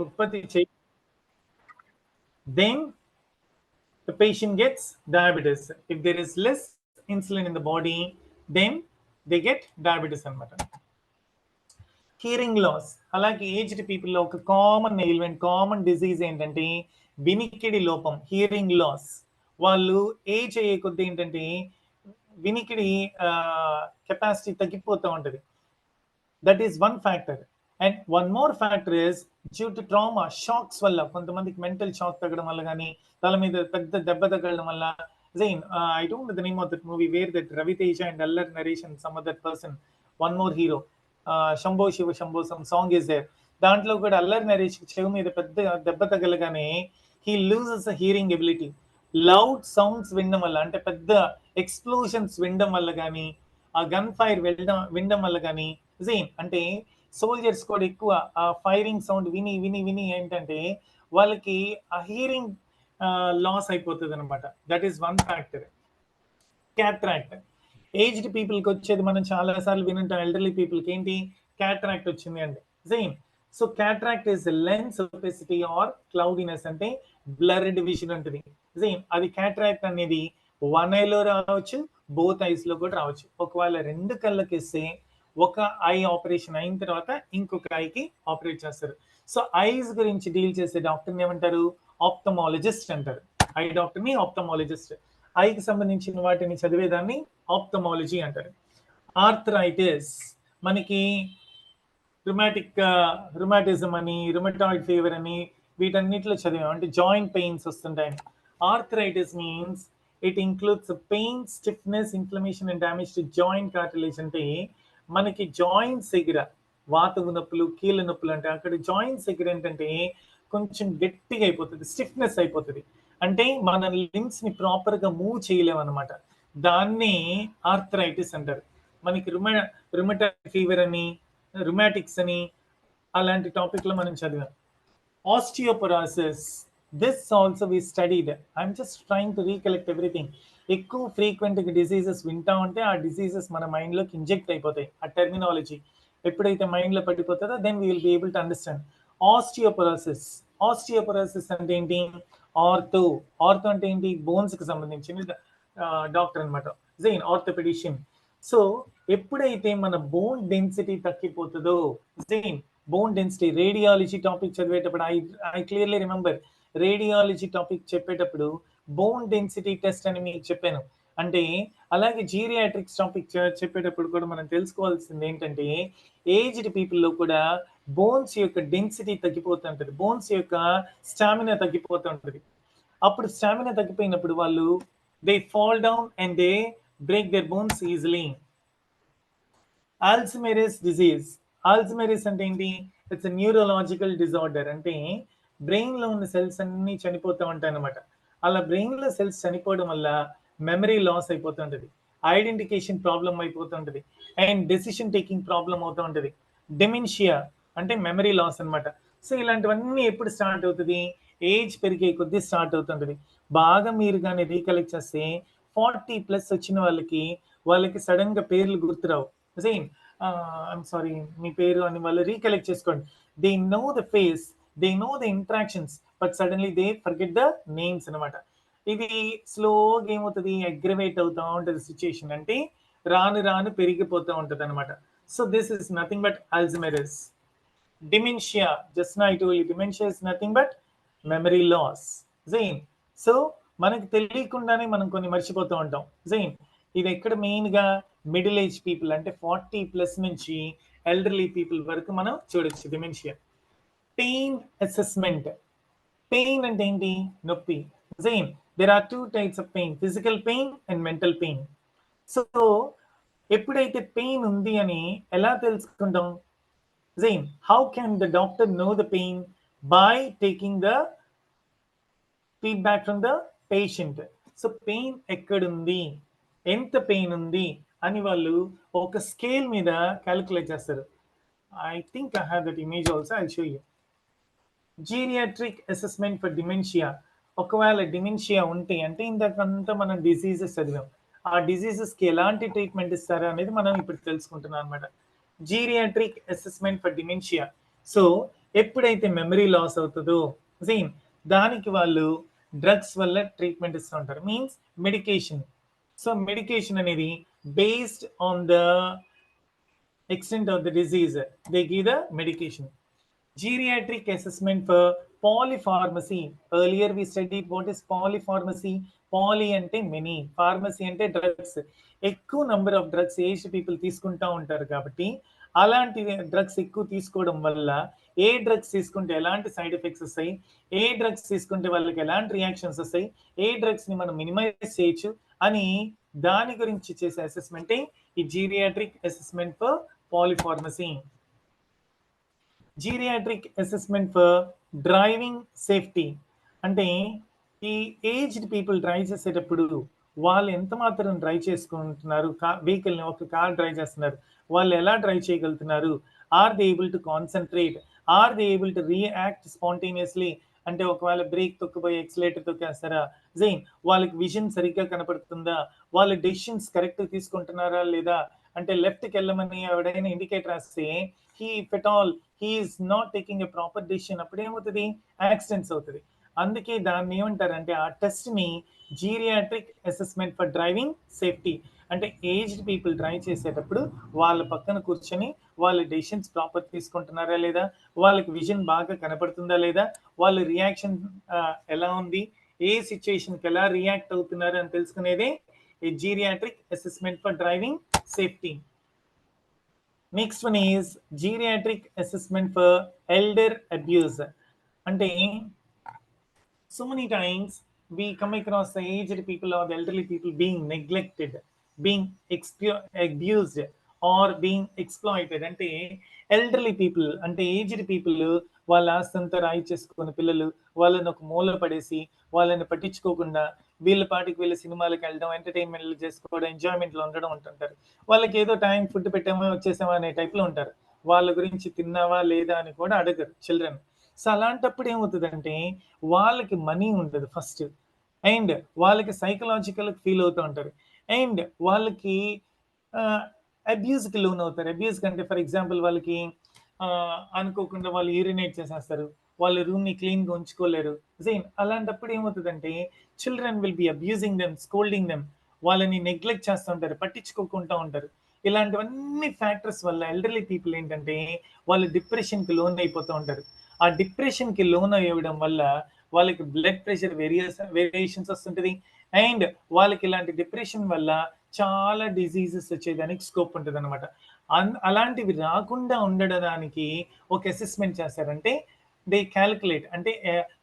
ఉత్పత్తి చేయి, then the patient gets diabetes. If there is less insulin in the body, then they get diabetes అన్నమాట. Hearing loss, అలాగే aged పీపుల్లో ఒక common ailment, common disease ఏంటంటే వినికిడి లోపం, హియరింగ్ లాస్. వాళ్ళు ఏజ్ అయ్యే కొద్ది ఏంటంటే వినికిడి కెపాసిటీ తగ్గిపోతూ ఉంటుంది. That is one factor. And one more factor is due to trauma, shocks వల్ల, కొంతమందికి మెంటల్ షాక్ తగ్గడం వల్ల కానీ, తల మీద పెద్ద దెబ్బ తగ్గడం వల్ల. Zain, I don't know the name of that movie where that Ravi Teja and Allar Naresh and some other person, one more hero, Shambho Shiva Shambho, some song is there. దాంట్లో కూడా అల్లరి నరేష్ చెవి మీద పెద్ద దెబ్బ తగలగానే he loses the hearing ability. Loud sounds వినడం వల్ల, అంటే పెద్ద ఎక్స్ప్లోషన్స్ వినడం వల్ల కానీ, ఆ గన్ ఫైర్ వినడం వల్ల కానీ, జైన్ అంటే సోల్జర్స్ కూడా ఎక్కువ ఆ ఫైరింగ్ సౌండ్ విని విని విని ఏంటంటే వాళ్ళకి ఆ హియరింగ్ లాస్ అయిపోతుంది అనమాట. That is one factor. Cataract, aged పీపుల్కి వచ్చేది మనం చాలా సార్లు వినుంటాం. ఎల్డర్లీ పీపుల్కి ఏంటి క్యాట్రాక్ట్ వచ్చింది అంటే జైన్. So cataract is lens opacity or cloudiness, అంటే బ్లర్డ్ విజన్ ఉంటుంది. జైన్ అది క్యాట్రాక్ట్ అనేది వన్ ఐలో రావచ్చు, బోత్ ఐస్ లో కూడా రావచ్చు. ఒకవేళ రెండు కళ్ళకి ఇస్తే ఒక ఐ ఆపరేషన్ అయిన తర్వాత ఇంకొక ఐకి ఆపరేట్ చేస్తారు. సో ఐస్ గురించి డీల్ చేసే డాక్టర్ని ఏమంటారు? ఆప్థమాలజిస్ట్ అంటారు. ఐ డాక్టర్ని ఆప్థమాలజిస్ట్. ఐకి సంబంధించిన వాటిని చదివేదాన్ని ఆప్థమాలజీ అంటారు. ఆర్థరైటిస్, మనకి రుమాటిజం అని, రుమటాయిడ్ ఫీవర్ అని, వీటన్నిటిలో చదివాం, అంటే జాయింట్ పెయిన్స్ వస్తుంటాయని. Arthritis means it includes pain, stiffness, inflammation and damage to joint cartilage. అంటే మనకి జాయింట్స్ దగ్గర వాతపు నొప్పులు, కీళ్ళ నొప్పులు, అంటే అక్కడ జాయింట్స్ దగ్గర ఏంటంటే కొంచెం గట్టిగా అయిపోతుంది, స్టిఫ్నెస్ అయిపోతుంది. అంటే మన లిమ్స్ ని ప్రాపర్ గా మూవ్ చేయలేము అనమాట. దాన్ని ఆర్థరైటిస్ అంటారు. మనకి రుమటాయిడ్ ఫీవర్ అని, రుమాటిక్స్ అని, అలాంటి టాపిక్ లో మనం చదివాం. Osteoporosis, this also we studied. I'm just trying to recollect everything. ఎక్కువ ఫ్రీక్వెంట్ డిసీజెస్ వింటా ఉంటే ఆ డిసీజెస్ మన మైండ్ లోకి ఇంజెక్ట్ అయిపోతాయి. ఆ టెర్మినాలజీ ఎప్పుడైతే మైండ్ లో పడిపోతుందో then we will be able to understand. Osteoporosis, osteoporosis అంటే ఏంటి? ఆర్థో అంటే ఏంటి? బోన్స్ కి సంబంధించిన డాక్టర్ అనమాట, జైన్ ఆర్థోపెడిషియన్. సో ఎప్పుడైతే మన బోన్ డెన్సిటీ తగ్గిపోతుందో, జైన్ బోన్ డెన్సిటీ, రేడియాలజీ టాపిక్ చదివేటప్పుడు I clearly remember, radiology topic చెప్పేటప్పుడు బోన్ డెన్సిటీ టెస్ట్ అని మీకు చెప్పాను. అంటే అలాగే జీరియాట్రిక్స్ టాపిక్ చెప్పేటప్పుడు కూడా మనం తెలుసుకోవాల్సింది ఏంటంటే ఏజ్డ్ పీపుల్లో కూడా బోన్స్ యొక్క డెన్సిటీ తగ్గిపోతుంటది, బోన్స్ యొక్క స్టామినా తగ్గిపోతుంటది. అప్పుడు స్టామినా తగ్గిపోయినప్పుడు వాళ్ళు they fall down and they break their bones easily. Alzheimer's disease, Alzheimer's అంటే ఏంటి? It's a neurological disorder. అంటే బ్రెయిన్ లో ఉన్న సెల్స్ అన్ని చనిపోతూ ఉంటాయి అనమాట. అలా బ్రెయిన్ లో సెల్స్ చనిపోవడం వల్ల మెమరీ లాస్ అయిపోతుంటది, ఐడెంటిఫికేషన్ ప్రాబ్లం అయిపోతుంటది, అండ్ డెసిషన్ టేకింగ్ ప్రాబ్లం అవుతూ ఉంటది. డెమెన్షియా అంటే మెమరీ లాస్ అనమాట. సో ఇలాంటివన్నీ ఎప్పుడు స్టార్ట్ అవుతుంది? ఏజ్ పెరిగే కొద్దీ స్టార్ట్ అవుతుంటది. బాగా మీరు కానీ రీకలెక్ట్ చేస్తే 40+ వచ్చిన వాళ్ళకి సడన్ గా పేర్లు గుర్తురావు. జైన్ ఐమ్ సారీ మీ పేరు అని వాళ్ళు రీకలెక్ట్ చేసుకోండి. They know the face, they know the interactions, but suddenly they forget the names అనమాట. ఇది స్లోగా ఏమవుతుంది? అగ్రవేట్ అవుతా ఉంటుంది సిచ్యుయేషన్, అంటే రాను రాను పెరిగిపోతూ ఉంటది అనమాట. So this is nothing but Alzheimer's. Dementia, just now I told you, dementia is nothing but memory loss. జైన్ సో మనకి తెలియకుండానే మనం కొన్ని మర్చిపోతూ ఉంటాం. జైన్ ఇది ఎక్కడ మెయిన్ గా మిడిల్ ఏజ్ పీపుల్, అంటే 40+ నుంచి ఎల్డర్లీ పీపుల్ వరకు మనం చూడొచ్చు డిమెన్షియా. పెయిన్ అసెస్మెంట్, పెయిన్ అంటే ఏంటి? నొప్పి. Jain there are 2 types of pain, physical pain and mental pain. So ఎప్పుడైతే పెయిన్ ఉంది అని ఎలా తెలుసుకుంటాం? Jain how can the doctor know the pain? By taking the feedback from the patient. So pain ఎక్కడుంది, ఎంత పెయిన్ ఉంది అని వాళ్ళు ఒక స్కేల్ మీద క్యాలిక్యులేట్ చేస్తారు. I think I have that image also, I show you. Geriatric assessment for dementia. ఒకవేళ dementia ఉంటే, అంటే ఇంతకంతా మనం డిసీజెస్ చదివాం, ఆ డిసీజెస్ కి ఎలాంటి ట్రీట్మెంట్ ఇస్తారా అనేది మనం ఇప్పుడు తెలుసుకుంటున్నాం అనమాట. Geriatric assessment for dementia. So ఎప్పుడైతే మెమరీ లాస్ అవుతుందో సేమ్ దానికి వాళ్ళు డ్రగ్స్ వల్ల ట్రీట్మెంట్ ఇస్తూ ఉంటారు, మీన్స్ మెడికేషన్. సో మెడికేషన్ అనేది based on the extent of the disease, they give the medication. Geriatric assessment for polypharmacy. Earlier we studied what is polypharmacy. Poly ante many, pharmacy ante drugs. ఎక్కువ number of drugs age people తీసుకుంటా ఉంటారు కాబట్టి అలాంటి drugs ఎక్కువ తీసుకోవడం వల్ల ఏ drugs తీసుకుంటే ఎలాంటి సైడ్ ఎఫెక్ట్స్ వస్తాయి, ఏ డ్రగ్స్ తీసుకుంటే వాళ్ళకి ఎలాంటి రియాక్షన్స్ వస్తాయి, ఏ డ్రగ్స్ ని మనం మినిమైజ్ చేయొచ్చు అని దాని గురించి చేసే అసెస్మెంటే ఈ geriatric assessment for polypharmacy. Geriatric assessment for driving safety అంటే ఈ ఏజ్డ్ పీపుల్ డ్రైవ్ చేసేటప్పుడు వాళ్ళు ఎంత మాత్రం డ్రైవ్ చేసుకుంటున్నారు, వెహికల్ని ఒక కార్ డ్రైవ్ చేస్తున్నారు, వాళ్ళు ఎలా డ్రైవ్ చేయగలుగుతున్నారు, are they able to concentrate, are they able to react spontaneously, అంటే ఒకవేళ బ్రేక్ తొక్కిపోయి ఎక్సలేటర్ తొక్కేస్తారా, జైన్ వాళ్ళకి విజన్ సరిగ్గా కనపడుతుందా, వాళ్ళ డెసిషన్స్ కరెక్ట్ తీసుకుంటున్నారా లేదా, అంటే లెఫ్ట్కి వెళ్ళమని ఎవడైనా ఇండికేటర్ వేస్తే if at all he is not taking a proper decision, అప్పుడు ఏమవుతుంది, యాక్సిడెంట్స్ అవుతుంది. అందుకే దాన్ని ఏమంటారంటే ఆ టెస్ట్ ని geriatric assessment for driving safety. అంటే ఏజ్డ్ పీపుల్ డ్రైవ్ చేసేటప్పుడు వాళ్ళ పక్కన కూర్చొని వాళ్ళ డెసిషన్స్ ప్రాపర్ తీసుకుంటున్నారా లేదా, వాళ్ళకి విజన్ బాగా కనపడుతుందా లేదా, వాళ్ళ రియాక్షన్ ఎలా ఉంది, ఏ సిచ్యుయేషన్కి ఎలా రియాక్ట్ అవుతున్నారు అని తెలుసుకునేదే ఈ geriatric assessment for driving safety. Next one is geriatric assessment for elder abuse. అంటే so many times we come across the aged people or the elderly people being neglected, being abused or being exploited. అంటే elderly people అంటే aged people వాళ్ళ ఆస్తంతా రాయి చేసుకున్న పిల్లలు వాళ్ళని ఒక మూల పడేసి వాళ్ళని పట్టించుకోకుండా వీళ్ళ పాటికి వీళ్ళ సినిమాలకు వెళ్ళడం, ఎంటర్టైన్మెంట్లు చేసుకోవడం, ఎంజాయ్మెంట్లో ఉండడం ఉంటుంటారు. వాళ్ళకి ఏదో టైం ఫుడ్ పెట్టామో వచ్చేసామా అనే టైప్లో ఉంటారు. వాళ్ళ గురించి తిన్నావా లేదా అని కూడా అడగరు చిల్డ్రన్. సో అలాంటప్పుడు ఏమవుతుందంటే వాళ్ళకి మనీ ఉండదు ఫస్ట్, అండ్ వాళ్ళకి సైకలాజికల్ ఫీల్ అవుతూ ఉంటారు, అండ్ వాళ్ళకి అబ్యూస్కి లోన్ అవుతారు. అబ్యూస్ కంటే ఫర్ ఎగ్జాంపుల్ వాళ్ళకి అనుకోకుండా వాళ్ళు యూరినేట్ చేసేస్తారు, వాళ్ళ రూమ్ని క్లీన్గా ఉంచుకోలేరు. జైన్ అలాంటప్పుడు ఏమవుతుందంటే children will be abusing them, scolding them, వాళ్ళని నెగ్లెక్ట్ చేస్తూ ఉంటారు, పట్టించుకోకుండా ఉంటారు. ఇలాంటివన్నీ ఫ్యాక్టర్స్ వల్ల ఎల్డర్లీ పీపుల్ ఏంటంటే వాళ్ళు డిప్రెషన్కి లోన్ అయిపోతూ ఉంటారు. ఆ డిప్రెషన్కి లోన్ అయ్యడం వల్ల వాళ్ళకి బ్లడ్ ప్రెషర్ వేరియేషన్స్ వస్తుంటుంది, అండ్ వాళ్ళకి ఇలాంటి డిప్రెషన్ వల్ల చాలా డిజీజెస్ వచ్చేదానికి స్కోప్ ఉంటుంది అనమాట. అలాంటివి రాకుండా ఉండడానికి ఒక అసెస్మెంట్ చేస్తారంటే దే క్యాలిక్యులేట్, అంటే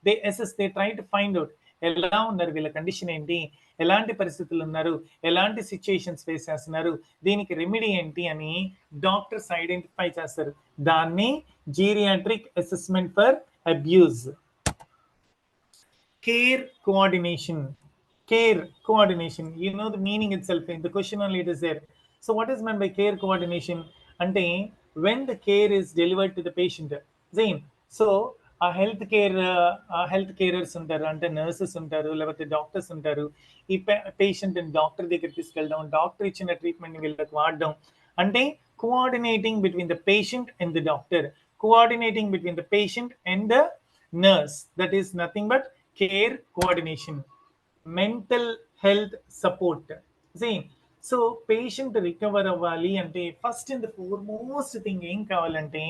they assess, they try to find out ఎలా ఉన్నారు, వీళ్ళ కండిషన్ ఏంటి, ఎలాంటి పరిస్థితులు ఉన్నారు, ఎలాంటి సిచ్యుయేషన్స్ ఫేస్ చేస్తున్నారు, దీనికి రెమెడీ ఏంటి అని డాక్టర్స్ ఐడెంటిఫై చేస్తారు. దాన్ని geriatric assessment for abuse. Care coordination. Care coordination, you know the meaning itself, in the question only it is there. So what is meant by care coordination? Ante when the care is delivered to the patient, Zain, so ఆ health carers ఉంటారు, అంటే nurses ఉంటారు, లేకపోతే doctors ఉంటారు. ఈ patient doctor దగ్గర తీసుకెళ్ళడం, doctor ఇచ్చిన ట్రీట్మెంట్ వీళ్ళకి వాడడం, అంటే coordinating between the patient and the doctor, coordinating between the patient and the nurse, that is nothing but care coordination. Mental health support. So patient recover అవ్వాలి అంటే ఫస్ట్ అండ్ ఫోర్మోస్ట్ థింగ్ ఏం కావాలంటే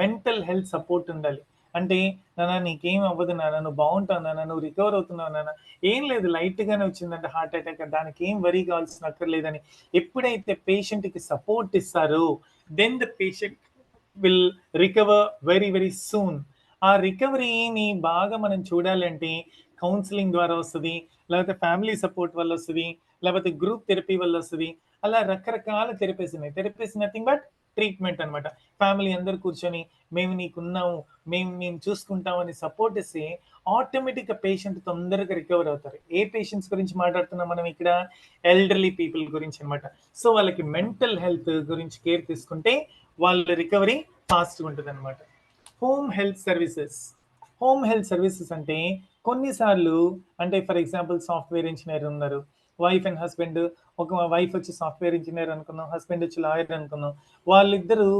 mental health support ఉండాలి. అంటే నాన్న నీకేం అవ్వదు నాన్న, నువ్వు బాగుంటావు నాన్న, నువ్వు రికవర్ అవుతున్నావు నాన్న, ఏం లేదు లైట్గానే వచ్చిందంటే హార్ట్ అటాక్, దానికి ఏం వరీ కావాల్సిన అక్కర్లేదని ఎప్పుడైతే పేషెంట్కి సపోర్ట్ ఇస్తారో then the patient will recover very very soon. ఆ రికవరీని బాగా మనం చూడాలంటే కౌన్సిలింగ్ ద్వారా వస్తుంది, లేకపోతే ఫ్యామిలీ సపోర్ట్ వల్ల వస్తుంది, లేకపోతే గ్రూప్ థెరపీ వల్ల వస్తుంది. అలా రకరకాల థెరపీస్ ఉన్నాయి. థెరపీస్ నథింగ్ బట్ ట్రీట్మెంట్ అనమాట. ఫ్యామిలీ అందరు కూర్చొని మేము నీకున్నాము, మేము చూసుకుంటామని సపోర్ట్ ఇస్తే ఆటోమేటిక్గా పేషెంట్ తొందరగా రికవర్ అవుతారు. ఏ పేషెంట్స్ గురించి మాట్లాడుతున్నాం మనం ఇక్కడ? ఎల్డర్లీ పీపుల్ గురించి అనమాట. సో వాళ్ళకి మెంటల్ హెల్త్ గురించి కేర్ తీసుకుంటే వాళ్ళ రికవరీ ఫాస్ట్గా ఉంటుంది అనమాట. Home health services. Home health services అంటే కొన్నిసార్లు అంటే ఫర్ ఎగ్జాంపుల్ సాఫ్ట్వేర్ ఇంజనీర్ ఉన్నారు, వైఫ్ అండ్ హస్బెండ్, ఒక వైఫ్ వచ్చి సాఫ్ట్వేర్ ఇంజనీర్ అనుకుందాం, హస్బెండ్ వచ్చి లాయర్ అనుకుందాం. వాళ్ళిద్దరూ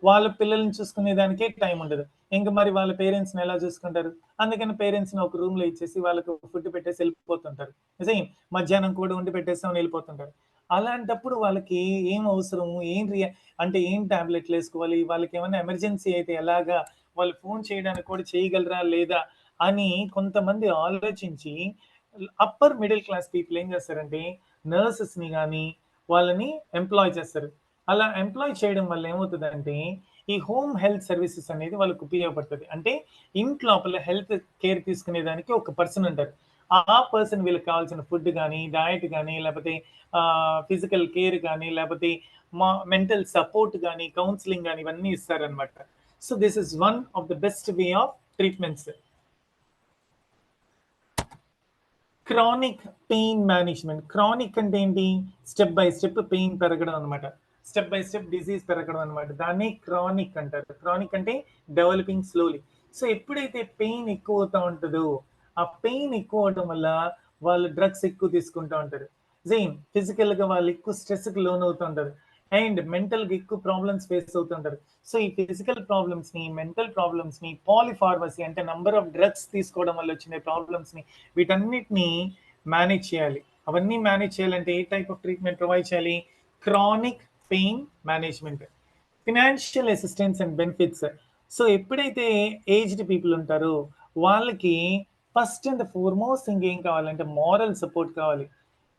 వాళ్ళ పిల్లల్ని చూసుకునే దానికే టైం ఉండదు. ఇంకా మరి వాళ్ళ పేరెంట్స్ని ఎలా చూసుకుంటారు? అందుకని పేరెంట్స్ని ఒక రూమ్లో ఇచ్చేసి వాళ్ళకు ఫుడ్ పెట్టేసి వెళ్ళిపోతుంటారు. నిజం, మధ్యాహ్నం కూడా ఉండి పెట్టేస్తామని వెళ్ళిపోతుంటారు. అలాంటప్పుడు వాళ్ళకి ఏం అవసరం, అంటే ఏం టాబ్లెట్లు వేసుకోవాలి, వాళ్ళకి ఏమైనా ఎమర్జెన్సీ అయితే ఎలాగా, వాళ్ళు ఫోన్ చేయడానికి కూడా చేయగలరా లేదా అని కొంతమంది ఆలోచించి అప్పర్ మిడిల్ క్లాస్ పీపుల్ ఏం చేస్తారంటే నర్సెస్ని కానీ వాళ్ళని ఎంప్లాయ్ చేస్తారు. అలా ఎంప్లాయ్ చేయడం వల్ల ఏమవుతుందంటే ఈ హోమ్ హెల్త్ సర్వీసెస్ అనేది వాళ్ళకు ఉపయోగపడుతుంది. అంటే ఇంట్లోపల హెల్త్ కేర్ తీసుకునే దానికి ఒక పర్సన్ ఉంటారు. ఆ పర్సన్ వీళ్ళకి కావాల్సిన ఫుడ్ కానీ, డయట్ కానీ, లేకపోతే ఫిజికల్ కేర్ కానీ, లేకపోతే మెంటల్ సపోర్ట్ కానీ, కౌన్సిలింగ్ కానీ ఇవన్నీ ఇస్తారనమాట. So this is one of the best way of treatments. Chronic pain management. Chronic అంటే ఏంటి? స్టెప్ బై స్టెప్ పెయిన్ పెరగడం అనమాట, స్టెప్ బై స్టెప్ డిసీజ్ పెరగడం అనమాట. దాన్ని క్రానిక్ అంటారు. క్రానిక్ అంటే డెవలపింగ్ స్లోలీ. సో ఎప్పుడైతే పెయిన్ ఎక్కువ అవుతా ఉంటుందో, ఆ పెయిన్ ఎక్కువ అవడం వల్ల వాళ్ళు డ్రగ్స్ ఎక్కువ తీసుకుంటూ ఉంటారు. సేమ్ ఫిజికల్గా వాళ్ళు ఎక్కువ స్ట్రెస్కి లోన్ అవుతూ ఉంటారు అండ్ మెంటల్గా ఎక్కువ ప్రాబ్లమ్స్ ఫేస్ అవుతుంటారు. సో ఈ ఫిజికల్ ప్రాబ్లమ్స్ని, మెంటల్ ప్రాబ్లమ్స్ని, పాలిఫార్మసీ అంటే నంబర్ ఆఫ్ డ్రగ్స్ తీసుకోవడం వల్ల వచ్చిన ప్రాబ్లమ్స్ని, వీటన్నిటిని మేనేజ్ చేయాలి. అవన్నీ మేనేజ్ చేయాలంటే ఏ టైప్ ఆఫ్ ట్రీట్మెంట్ ప్రొవైడ్ చేయాలి? Chronic pain management. Financial assistance and benefits. So ఎప్పుడైతే ఏజ్డ్ పీపుల్ ఉంటారో వాళ్ళకి ఫస్ట్ అండ్ ఫార్మోస్ట్ ఇంకేం కావాలంటే మారల్ సపోర్ట్ కావాలి,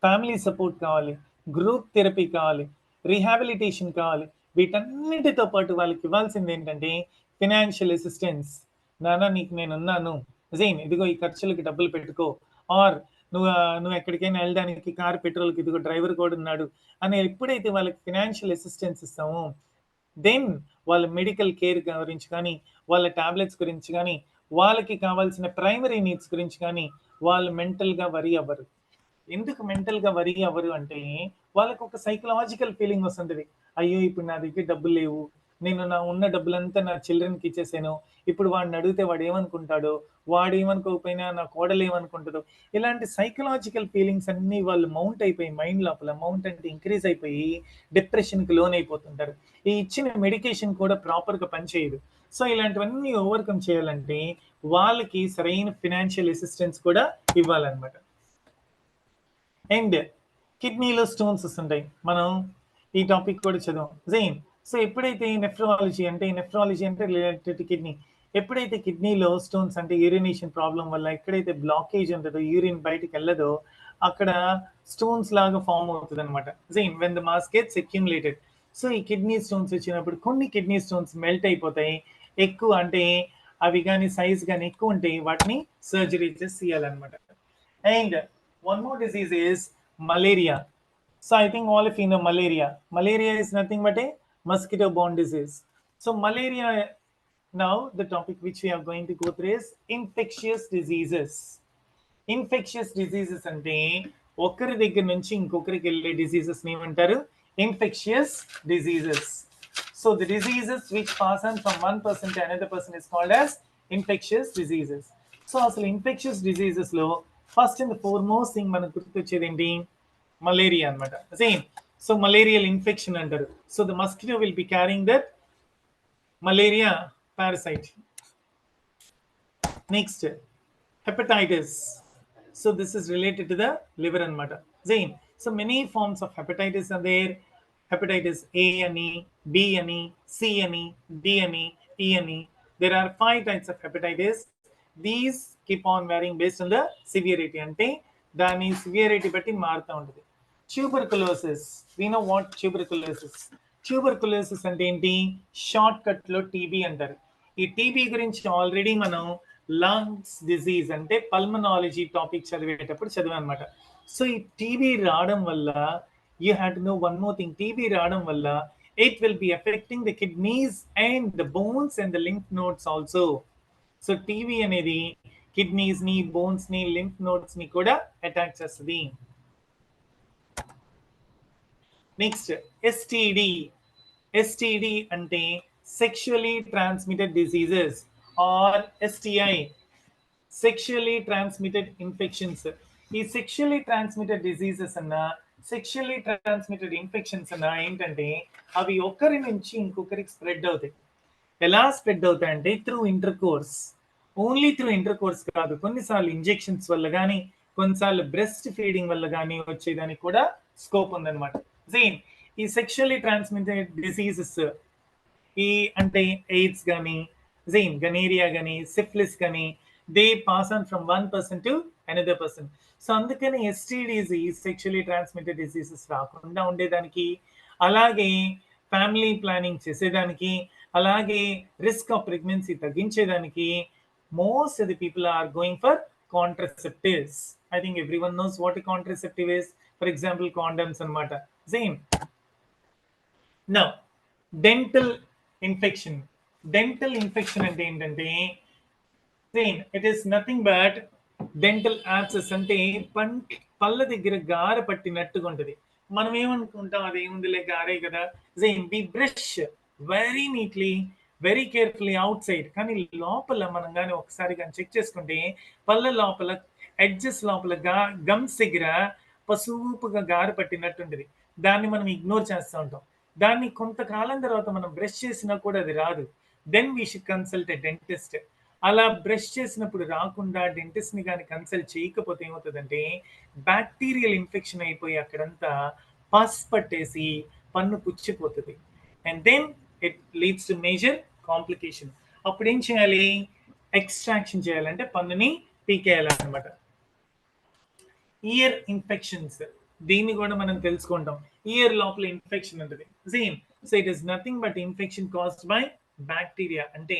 ఫ్యామిలీ సపోర్ట్ కావాలి, గ్రూప్ థెరపీ కావాలి, రీహాబిలిటేషన్ కావాలి. వీటన్నిటితో పాటు వాళ్ళకి ఇవ్వాల్సింది ఏంటంటే ఫినాన్షియల్ అసిస్టెన్స్. నానా నీకు నేను ఉన్నాను, జైన్ ఇదిగో ఈ ఖర్చులకి డబ్బులు పెట్టుకో, ఆర్ నువ్వు ఎక్కడికైనా వెళ్ళడానికి కార్ పెట్రోల్కి ఇదిగో డ్రైవర్ కూడా ఉన్నాడు అని ఎప్పుడైతే వాళ్ళకి ఫినాన్షియల్ అసిస్టెన్స్ ఇస్తామో దెన్ వాళ్ళ మెడికల్ కేర్ గురించి కానీ, వాళ్ళ టాబ్లెట్స్ గురించి కానీ, వాళ్ళకి కావాల్సిన ప్రైమరీ నీడ్స్ గురించి కానీ వాళ్ళు మెంటల్గా వరీ అవ్వరు. ఎందుకు మెంటల్గా వరీ అవ్వరు అంటే వాళ్ళకు ఒక సైకలాజికల్ ఫీలింగ్ వస్తుంటుంది. అయ్యో ఇప్పుడు నా దగ్గర డబ్బులు లేవు, నేను నా ఉన్న డబ్బులంతా నా చిల్డ్రన్కి ఇచ్చేసాను, ఇప్పుడు వాడిని అడిగితే వాడు ఏమనుకుంటాడో, వాడు ఏమనుకోకపోయినా నా కోడలు ఏమనుకుంటుందో, ఇలాంటి సైకలాజికల్ ఫీలింగ్స్ అన్నీ వాళ్ళు మౌంట్ అయిపోయి మైండ్ లోపల మౌంట్ అంటే ఇంక్రీజ్ అయిపోయి డిప్రెషన్కి లోన్ అయిపోతుంటారు. ఈ ఇచ్చిన మెడికేషన్ కూడా ప్రాపర్గా పనిచేయదు. సో ఇలాంటివన్నీ ఓవర్కమ్ చేయాలంటే వాళ్ళకి సరైన ఫినాన్షియల్ అసిస్టెన్స్ కూడా ఇవ్వాలన్నమాట. అండ్ కిడ్నీలో స్టోన్స్ వస్తుంటాయి, మనం ఈ టాపిక్ కూడా చదువు జైన్. సో ఎప్పుడైతే నెఫ్రాలజీ అంటే రిలేటెడ్ కిడ్నీ, ఎప్పుడైతే కిడ్నీలో స్టోన్స్ అంటే యూరినేషన్ ప్రాబ్లం వల్ల ఎక్కడైతే బ్లాకేజ్ ఉంటుందో, యూరిన్ బయటికి వెళ్ళదో అక్కడ స్టోన్స్ లాగా ఫామ్ అవుతుంది అనమాట. Jain when the mass gets accumulated. So ఈ కిడ్నీ స్టోన్స్ వచ్చినప్పుడు కొన్ని కిడ్నీ స్టోన్స్ మెల్ట్ అయిపోతాయి, ఎక్కువ అంటే అవి కానీ సైజ్ కానీ ఎక్కువ ఉంటాయి, వాటిని సర్జరీ చేసి తీయాలన్నమాట. And one more disease is malaria. So I think all of you know malaria. Malaria is nothing but a mosquito-borne disease. So malaria, now the topic which we are going to go through is infectious diseases. Infectious diseases అంటే ఒకరి దగ్గర నుంచి ఇంకొకరికి వెళ్ళే diseases ఏమంటారు? Infectious diseases. So the diseases which pass on from one person to another person is called as infectious diseases. So అసలు infectious diseases లో first and foremost thing మనకు గుర్తొచ్చేది ఏంటి? మలేరియా అనమాట. సేమ్. సో మలేరియల్ ఇన్ఫెక్షన్ అంటారు. So the mosquito will be carrying that malaria parasite. Next hepatitis. So this is related to the liver అనమాట. Same. So many forms of hepatitis are there. Hepatitis A అని, B అని, C అని, D అని, ఈ అని. There are 5 types of hepatitis. These keep on varying based on the severity. అంటే దాని severity బట్టి మారుతూ ఉంటుంది. Tuberculosis. We know what tuberculosis. Tuberculosis అంటే ఏంటి? షార్ట్ కట్ లో టీబీ అంటారు. ఈ టీబీ గురించి ఆల్రెడీ మనం లంగ్స్ డిజీజ్ అంటే పల్మనాలజీ టాపిక్ చదివేటప్పుడు చదివాం అనమాట. సో ఈ టీబీ రావడం వల్ల you have to know one more thing. TB రావడం వల్ల it will be affecting the kidneys and the bones and the lymph nodes also. So TB అనేది కిడ్నీస్ ని, బోన్స్ ని, లింఫ్ నోడ్స్ ని కూడా అటాక్ చేస్తుంది. Next STD. ఎస్టిడి అంటే sexually transmitted diseases or STI, sexually transmitted infections. ఈ sexually transmitted diseases అన్నా sexually transmitted infections అన్నా ఏంటంటే అవి ఒకరి నుంచి ఇంకొకరికి స్ప్రెడ్ అవుతాయి. ఎలా స్ప్రెడ్ అవుతాయి అంటే through inter course. Only through inter course కాదు, కొన్నిసార్లు ఇంజెక్షన్స్ వల్ల కానీ కొన్నిసార్లు బ్రెస్ట్ ఫీడింగ్ వల్ల కానీ వచ్చేదానికి కూడా స్కోప్ ఉందన్నమాట. సేమ్ ఈ సెక్షువల్లీ ట్రాన్స్మిటెడ్ డిసీజెస్ ఈ అంటే ఎయిడ్స్ కానీ సేమ్ గనేరియా కానీ సిఫిలిస్ కానీ they pass on from one person to another person. So అందుకని ఎస్టీడీస్ ఈ సెక్షువల్లీ ట్రాన్స్మిటెడ్ డిసీజెస్ రాకుండా ఉండేదానికి, అలాగే ఫ్యామిలీ ప్లానింగ్ చేసేదానికి, అలాగే రిస్క్ ఆఫ్ ప్రెగ్నెన్సీ తగ్గించేదానికి most of the people are going for contraceptives. I think everyone knows what a contraceptive is. For example, condoms anamata. Same. Now, dental infection. Dental infection ante entante same. It is nothing but dental abscess ante పళ్ళ దగ్గర గార పట్టినట్టుగా ఉంటుంది. మనం ఏమనుకుంటాం అది ఏముందిలే గారే కదా. Same we brush very neatly very carefully outside, కానీ లోపల మనం కానీ ఒకసారి కానీ చెక్ చేసుకుంటే పళ్ళ లోపల ఎడ్జెస్ లోపల గమ్స్ దగ్గర పసుపుగా గారు పట్టినట్టుంటది. దాన్ని మనం ఇగ్నోర్ చేస్తూ ఉంటాం. దాన్ని కొంతకాలం తర్వాత మనం బ్రష్ చేసినా కూడా అది రాదు. Then we should consult a dentist. అలా బ్రష్ చేసినప్పుడు రాకుండా డెంటిస్ట్ ని కానీ కన్సల్ట్ చేయకపోతే ఏమవుతుందంటే బ్యాక్టీరియల్ ఇన్ఫెక్షన్ అయిపోయి అక్కడంతా పస్ పట్టేసి పన్ను పుచ్చిపోతుంది. And then it leads to major complication. అప్పుడు ఏం చేయాలి? ఎక్స్ట్రాక్షన్ చేయాలంటే పన్నుని పీకేయాలన్నమాట. ఇయర్ ఇన్ఫెక్షన్స్, దీన్ని కూడా మనం తెలుసుకుంటాం. ఇయర్ లోపల ఇన్ఫెక్షన్ ఉంటుంది. Same. So it is nothing but infection caused by bacteria. అంటే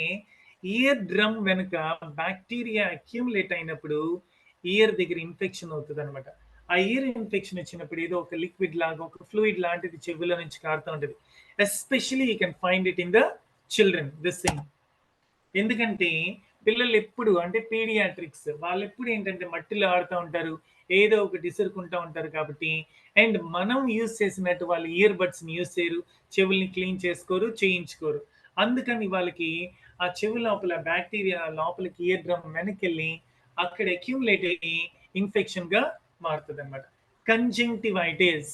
ఇయర్ డ్రమ్ వెనుక బ్యాక్టీరియా అక్యూములేట్ అయినప్పుడు ఇయర్ దగ్గర ఇన్ఫెక్షన్ అవుతుంది అనమాట. ఆ ఇయర్ ఇన్ఫెక్షన్ వచ్చినప్పుడు ఏదో ఒక లిక్విడ్ లాగా ఒక ఫ్లూయిడ్ లాంటిది చెవుల నుంచి కారుతూ ఉంటుంది. Especially you can find it in the children this thing. ఎందుకంటే పిల్లలు ఎప్పుడు అంటే పీడియాట్రిక్స్ వాళ్ళు ఎప్పుడు ఏంటంటే మట్టిలో ఆడుతూ ఉంటారు, ఏదో ఒకటి ఇసురుకుంటూ ఉంటారు కాబట్టి. అండ్ మనం యూజ్ చేసినట్టు వాళ్ళు ఇయర్ బడ్స్ ని యూజ్ చేయరు, చెవుల్ని క్లీన్ చేసుకోరు, చేయించుకోరు. అందుకని వాళ్ళకి ఆ చెవు లోపల బ్యాక్టీరియా లోపలికి ఇయర్ డ్రమ్ వెనకెళ్ళి అక్కడ అక్యూములేట్ అయ్యి ఇన్ఫెక్షన్ గా మారుతుంది అనమాట. కంజంక్టివైటిస్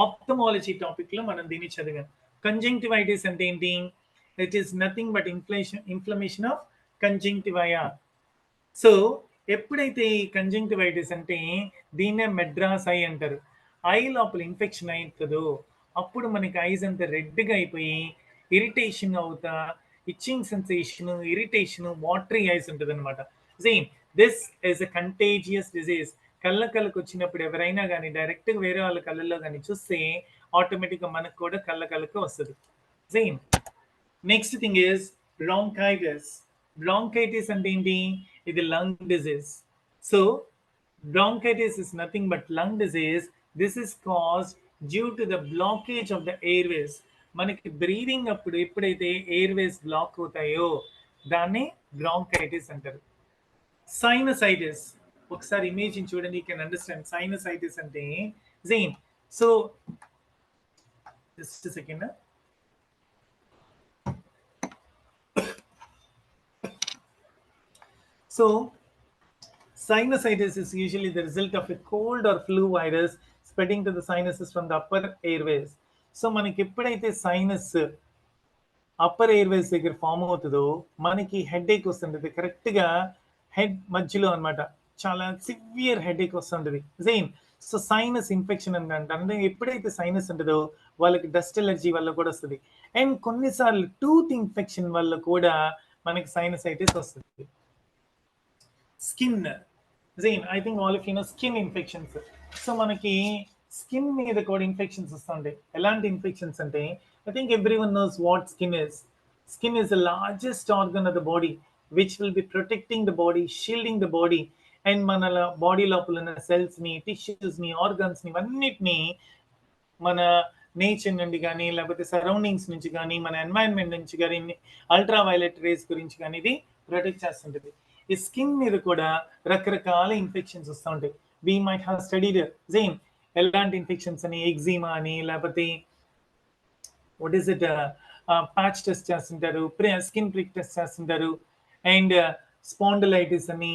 ఆప్థమాలజీ టాపిక్ లో మనం దీన్ని చదివాం. కంజంక్టివైటిస్ అంటే ఏంటి? It is nothing but inflammation of conjunctiva. So ఎప్పుడైతే ఈ కంజంక్టివైటిస్ అంటే దీన్నే మెడ్రాస్ ఐ అంటారు, ఐ లోపల ఇన్ఫెక్షన్ అవుతుందో అప్పుడు మనకి ఐస్ అంతా రెడ్గా అయిపోయి ఇరిటేషన్ అవుతా, itching sensation, irritation, watery eyes ఉంటుంది అనమాట. Same this is a contagious disease. కళ్ళకు వచ్చినప్పుడు ఎవరైనా కానీ డైరెక్ట్గా వేరే వాళ్ళ కళ్ళల్లో కానీ చూస్తే ఆటోమేటిక్గా మనకు కూడా కళ్ళకు వస్తుంది. Same. Next thing is bronchitis. Bronchitis అంటే ఏంటి? ఇది lung disease. So bronchitis is nothing but lung disease. This is caused due to the blockage of the Airways. మనకి బ్రీదింగ్ అప్పుడు ఎప్పుడైతే ఎయిర్వేస్ బ్లాక్ అవుతాయో దాన్ని బ్రాంకైటిస్ అంటారు. సైనసైటిస్, ఒకసారి ఇమేజ్ చూడండి, యూ కెన్ అండర్స్టాండ్ సైనసైటిస్ అంటే. Same. So just second. So sinusitis is usually the result of a cold or flu virus spreading to the sinuses from the upper airways. So మనకి ఎప్పుడైతే sinus upper Airways దగ్గర form అవుతుందో మనకి head ఏక్ వస్తుంటుంది, కరెక్ట్గా head మధ్యలో అనమాట. చాలా సివియర్ హెడ్ ఏక్ వస్తుంటుంది. సేమ్. సో సైనస్ ఇన్ఫెక్షన్ అంటే ఎప్పుడైతే సైనస్ ఉంటుందో వాళ్ళకి డస్ట్ ఎలర్జీ వల్ల కూడా వస్తుంది. అండ్ కొన్నిసార్లు టూత్ ఇన్ఫెక్షన్ వల్ల కూడా మనకి సైనసైటిస్ వస్తుంది. Skin, same. I think all of you know skin infections. So మనకి స్కిన్ మీద కూడా ఇన్ఫెక్షన్స్ వస్తుంటాయి. ఎలాంటి ఇన్ఫెక్షన్స్ అంటే I think everyone knows what skin is. Skin is the largest organ of the body which will be protecting the body, shielding the body. And మన body లోపల ఉన్న cells ని, టిష్యూస్ ని, ఆర్గన్స్ ని ఇవన్నిటిని మన నేచర్ నుండి కానీ లేకపోతే సరౌండింగ్స్ నుంచి కానీ మన ఎన్వైరన్మెంట్ నుంచి కానీ అల్ట్రా వైలెట్ రేస్ గురించి కానీ ఇది ప్రొటెక్ట్ చేస్తుంటుంది. ఈ స్కిన్ మీద కూడా రకరకాల ఇన్ఫెక్షన్స్ వస్తూ ఉంటాయి. We might have studied same ఎలాంటి ఇన్ఫెక్షన్స్ అని, ఎగ్జిమా అని, లేకపోతే what is it patch test చేస్తుంటారు, స్కిన్ ప్రిక్ టెస్ట్ చేస్తుంటారు, అండ్ స్పాండిలైటిస్ అని,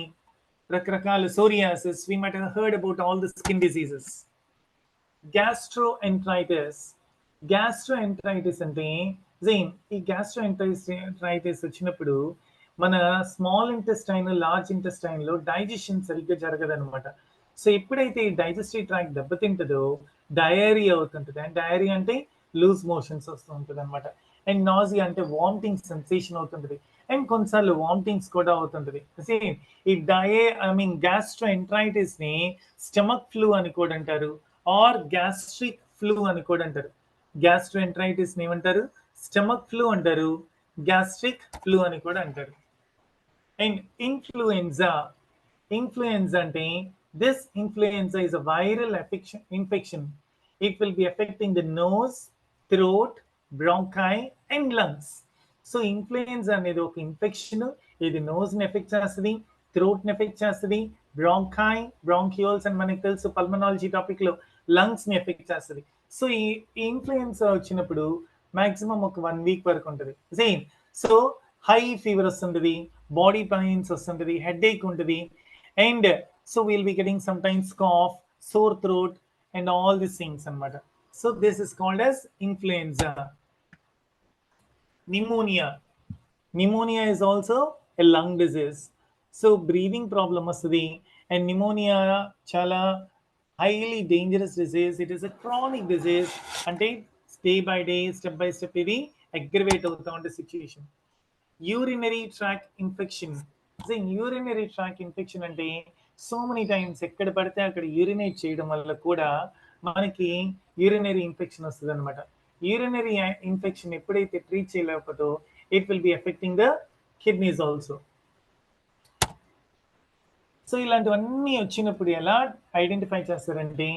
రకరకాల psoriasis, we might have heard about all the skin diseases. Gastroenteritis. Gastroenteritis అంటే జైన్ ఈ గ్యాస్ట్రోఎంటరైటిస్ వచ్చినప్పుడు మన స్మాల్ ఇంటెస్టైన్, లార్జ్ ఇంటెస్టైన్ లో డైజెషన్ సరిగ్గా జరగదనమాట. సో ఎప్పుడైతే ఈ డైజెస్టివ్ ట్రాక్ దెబ్బతింటుందో డయేరియా అవుతుంటుంది. అండ్ డయేరియా అంటే లూజ్ మోషన్స్ వస్తూ ఉంటుంది అనమాట. అండ్ నాజియా అంటే వామిటింగ్ సెన్సేషన్ అవుతుంటుంది. అండ్ కొన్నిసార్లు వామిటింగ్స్ కూడా అవుతుంటుంది. సేమ్ ఈ గ్యాస్ట్రోఎంటరైటిస్ ని స్టమక్ ఫ్లూ అని కూడా అంటారు, ఆర్ గ్యాస్ట్రిక్ ఫ్లూ అని కూడా అంటారు. గ్యాస్ట్రోఎంటరైటిస్ ని ఏమంటారు? స్టమక్ ఫ్లూ అంటారు, గ్యాస్ట్రిక్ ఫ్లూ అని కూడా అంటారు. And influenza. ఇన్ఫ్లుయెన్జా అంటే this influenza is a viral infection. It will be affecting the nose, throat, bronchi and lungs. So influenza అనేది ఒక ఇన్ఫెక్షన్. ఇది నోస్ ని ఎఫెక్ట్ చేస్తుంది, థ్రోట్ ని ఎఫెక్ట్ చేస్తుంది, బ్రాంకియోల్స్ అని మనకి తెలుసు పల్మనాలజీ టాపిక్ లో, లంగ్స్ ని ఎఫెక్ట్ చేస్తుంది. సో ఈ ఇన్ఫ్లుయెన్జా వచ్చినప్పుడు మాక్సిమం ఒక 1 వీక్ వరకు ఉంటుంది. సేమ్ సో హై ఫీవర్ వస్తుంటది, బాడీ పెయిన్స్ వస్తుంటది, హెడ్ ఏక్ ఉంటుంది. And so we'll be getting sometimes cough, sore throat and all these things anamata. So this is called as influenza. Pneumonia is also a lung disease. So breathing problem vastadi, and pneumonia chala highly dangerous disease. It is a chronic disease ante day by day, step by step idi aggravate avutha unde situation. Urinary tract infection. So urinary tract infection ante so many times ఎక్కడ పడితే అక్కడ urinate చేయడం వల్ల కూడా మనకి urinary infection వస్తుంది అనమాట. Urinary infection ఎప్పుడైతే ట్రీట్ చేయలేకపోతే it will be affecting the kidneys also. So ఇలాంటివన్నీ వచ్చినప్పుడు ఎలా ఐడెంటిఫై చేస్తారంటే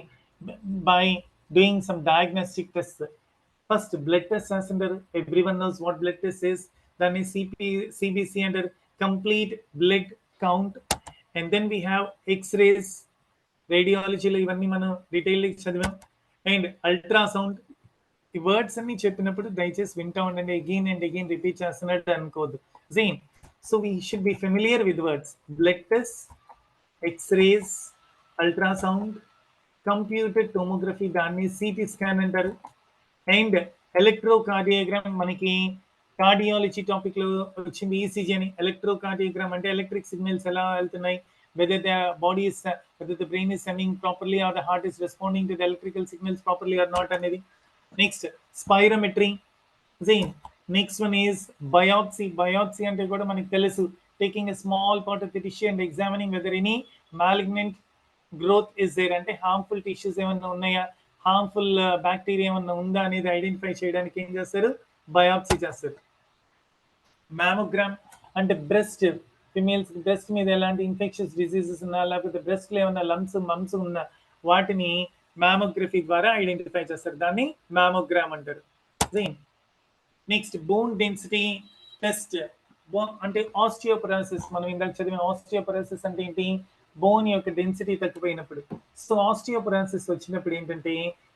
by doing some diagnostic test. First blood test చేస్తుంటారు. Every one knows what blood test is. దాన్ని సిబిసి అంటారు, complete blood count. And then we have x-rays, radiology లో ఇవన్నీ మనం డీటెయిల్ చదివాం. And ultrasound. ఈ వర్డ్స్ అన్ని చెప్పినప్పుడు దయచేసి వింటా ఉండండి, అగైన్ అండ్ అగైన్ రిపీట్ చేస్తున్నట్టు అనుకోవద్దు. Same so we should be familiar with words. Blood test, x-rays, ultrasound, computer tomography దాన్ని సిటీ స్కాన్ అంటారు. అండ్ ఎలక్ట్రోకార్డియోగ్రామ్ మనకి కార్డియాలజీ టాపిక్ లో వచ్చింది ఈసీజీ అని. ఎలక్ట్రోకార్డియోగ్రామ్ అంటే ఎలక్ట్రిక్ సిగ్నల్స్ ఎలా వెళ్తున్నాయి, whether the body is, whether the brain is sending properly or the heart is responding to the electrical signals properly or not అనేది. Next spirometry. Next one is biopsy. Biopsy అంటే కూడా మనకి తెలుసు, taking a small part of the tissue and examining whether any malignant growth is there, అంటే harmful tissues ఏమన్నా ఉన్నాయా, harmful bacteria ఏమన్నా ఉందా అనేది ఐడెంటిఫై చేయడానికి ఏం చేస్తారు, బయాప్సీ చేస్తారు. మ్యామోగ్రామ్ అంటే బ్రెస్ట్, ఫిమేల్స్ బ్రెస్ట్ మీద ఎలాంటి ఇన్ఫెక్షన్స్ డిసీజెస్ ఉన్నా, లేకపోతే బ్రెస్ట్ లో ఏమన్నా మమ్స్ ఉన్నా వాటిని మ్యామోగ్రఫీ ద్వారా ఐడెంటిఫై చేస్తారు. దాన్ని మ్యామోగ్రామ్ అంటారు. Next bone density test. అంటే ఆస్టియోపరాసిస్, మనం ఇందాక చదివిన ఆస్టియోపరాసిస్ అంటే ఏంటి, బోన్ యొక్క డెన్సిటీ తగ్గిపోయినప్పుడు. సో ఆస్టియోపరాసిస్ వచ్చినప్పుడు ఏంటంటే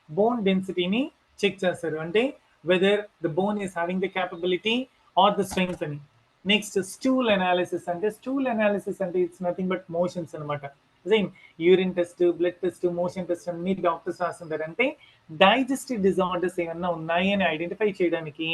బోన్ డెన్సిటీని చెక్ చేస్తారు, అంటే whether the bone is having the capability or the strength అని. Next stool analysis. అంటే స్టూల్ అనాలిసిస్ అంటే ఇట్స్ నథింగ్ బట్ మోషన్స్ అనమాట. Same urine test, blood test, motion test అన్ని doctors రాస్తుంటారు. అంటే డైజెస్టివ్ డిజార్డర్స్ ఏమన్నా ఉన్నాయి అని ఐడెంటిఫై చేయడానికి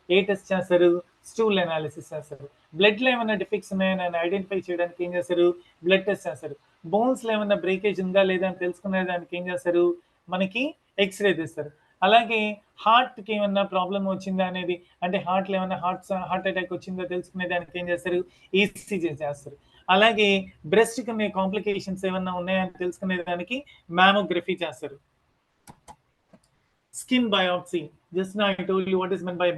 ఏ టెస్ట్ చేస్తారు, స్టూల్ అనాలిసిస్ చేస్తారు. బ్లడ్ లో ఏమైనా డిఫెక్ట్స్ ఉన్నాయని ఐడెంటిఫై చేయడానికి ఏం చేస్తారు, బ్లడ్ టెస్ట్ చేస్తారు. బోన్స్ లో ఏమైనా బ్రేకేజ్ ఉందా లేదా అని తెలుసుకునే దానికి ఏం చేస్తారు, మనకి ఎక్స్రే తీస్తారు. అలాగే హార్ట్ కి ఏమన్నా ప్రాబ్లం వచ్చిందా అనేది, అంటే హార్ట్ లో ఏమన్నా హార్ట్ అటాక్ వచ్చిందో తెలుసుకునే దానికి ఏం చేస్తారు, ఈసీజీ చేస్తారు. అలాగే బ్రెస్ట్ కి కాంప్లికేషన్స్ ఏమన్నా ఉన్నాయని తెలుసుకునే దానికి మ్యామోగ్రఫీ చేస్తారు. Skin biopsy. Just now I told you what is men by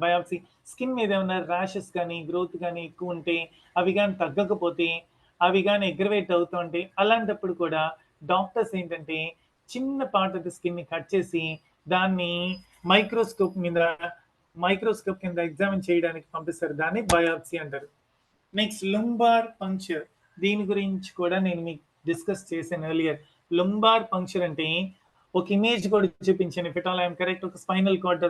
biopsy. Skin మీద ఏమన్నా ర్యాషెస్ కానీ గ్రోత్ కానీ ఎక్కువ ఉంటే, అవి కానీ తగ్గకపోతే, అవి కానీ అగ్రవేట్ అవుతుంటే, అలాంటప్పుడు కూడా డాక్టర్స్ ఏంటంటే చిన్న పార్ట్ ఆఫ్ ద స్కిన్ ని కట్ చేసి దాన్ని మైక్రోస్కోప్ కింద ఎగ్జామిన్ చేయడానికి పంపిస్తారు. దాన్ని బయాప్సీ అంటారు. Next lumbar puncture. దీని గురించి కూడా నేను మీకు డిస్కస్ చేశాను ఎర్లియర్. లుంబార్ పంక్చర్ అంటే ఒక ఇమేజ్ కూడా చూపించాను, if it all I'm correct. ఒక స్పైనల్ కార్డ్,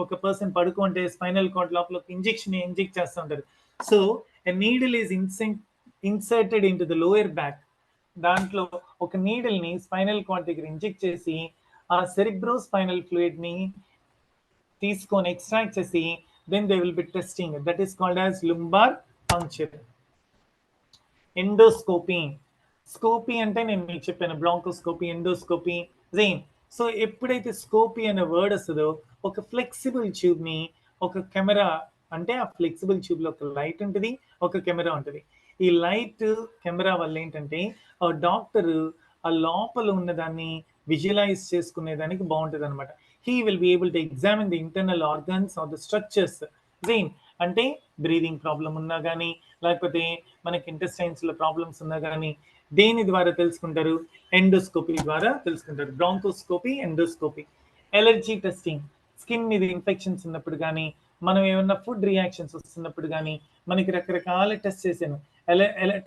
ఒక పర్సన్ పడుకుంటే స్పైనల్ కార్డ్ లోపల ఇంజెక్ట్ చేస్తూ ఉంటారు. So a needle is inserted in to the lower back. దాంట్లో ఒక నీడిల్ని స్పైనల్ కార్డ్ దగ్గర ఇంజెక్ట్ చేసి ఆ సెరిబ్రోస్పైనల్ ఫ్లూయిడ్ని తీసుకొని ఎక్స్ట్రాక్ట్ చేసి then they will be testing. That is called as lumbar puncture. Endoscopy. Scopy అంటే నేను మీకు చెప్పాను, బ్రాంకోస్కోపీ, ఎండోస్కోపీ, సేమ్. సో ఎప్పుడైతే స్కోపీ అనే వర్డ్ వస్తుందో ఒక ఫ్లెక్సిబుల్ ట్యూబ్ ని ఒక కెమెరా, అంటే ఆ ఫ్లెక్సిబుల్ ట్యూబ్ లో ఒక లైట్ ఉంటుంది, ఒక కెమెరా ఉంటుంది. ఈ లైట్ కెమెరా వల్ల ఏంటంటే ఆ డాక్టర్ ఆ లోపల ఉన్న దాన్ని విజువలైజ్ చేసుకునేదానికి బాగుంటుంది అనమాట. He will be able to examine the internal organs or the structures. Same అంటే బ్రీదింగ్ ప్రాబ్లం ఉన్నా కానీ, లేకపోతే మనకి ఇంటెస్టైన్స్ లో ప్రాబ్లమ్స్ ఉన్నా కానీ దేని ద్వారా తెలుసుకుంటారు? ఎండోస్కోపీ ద్వారా తెలుసుకుంటారు. Bronchoscopy, endoscopy. Allergy testing. Skin మీద ఇన్ఫెక్షన్స్ ఉన్నప్పుడు కానీ, మనం ఏమన్నా ఫుడ్ రియాక్షన్స్ వస్తున్నప్పుడు కానీ మనకి రకరకాల టెస్ట్ చేశాను.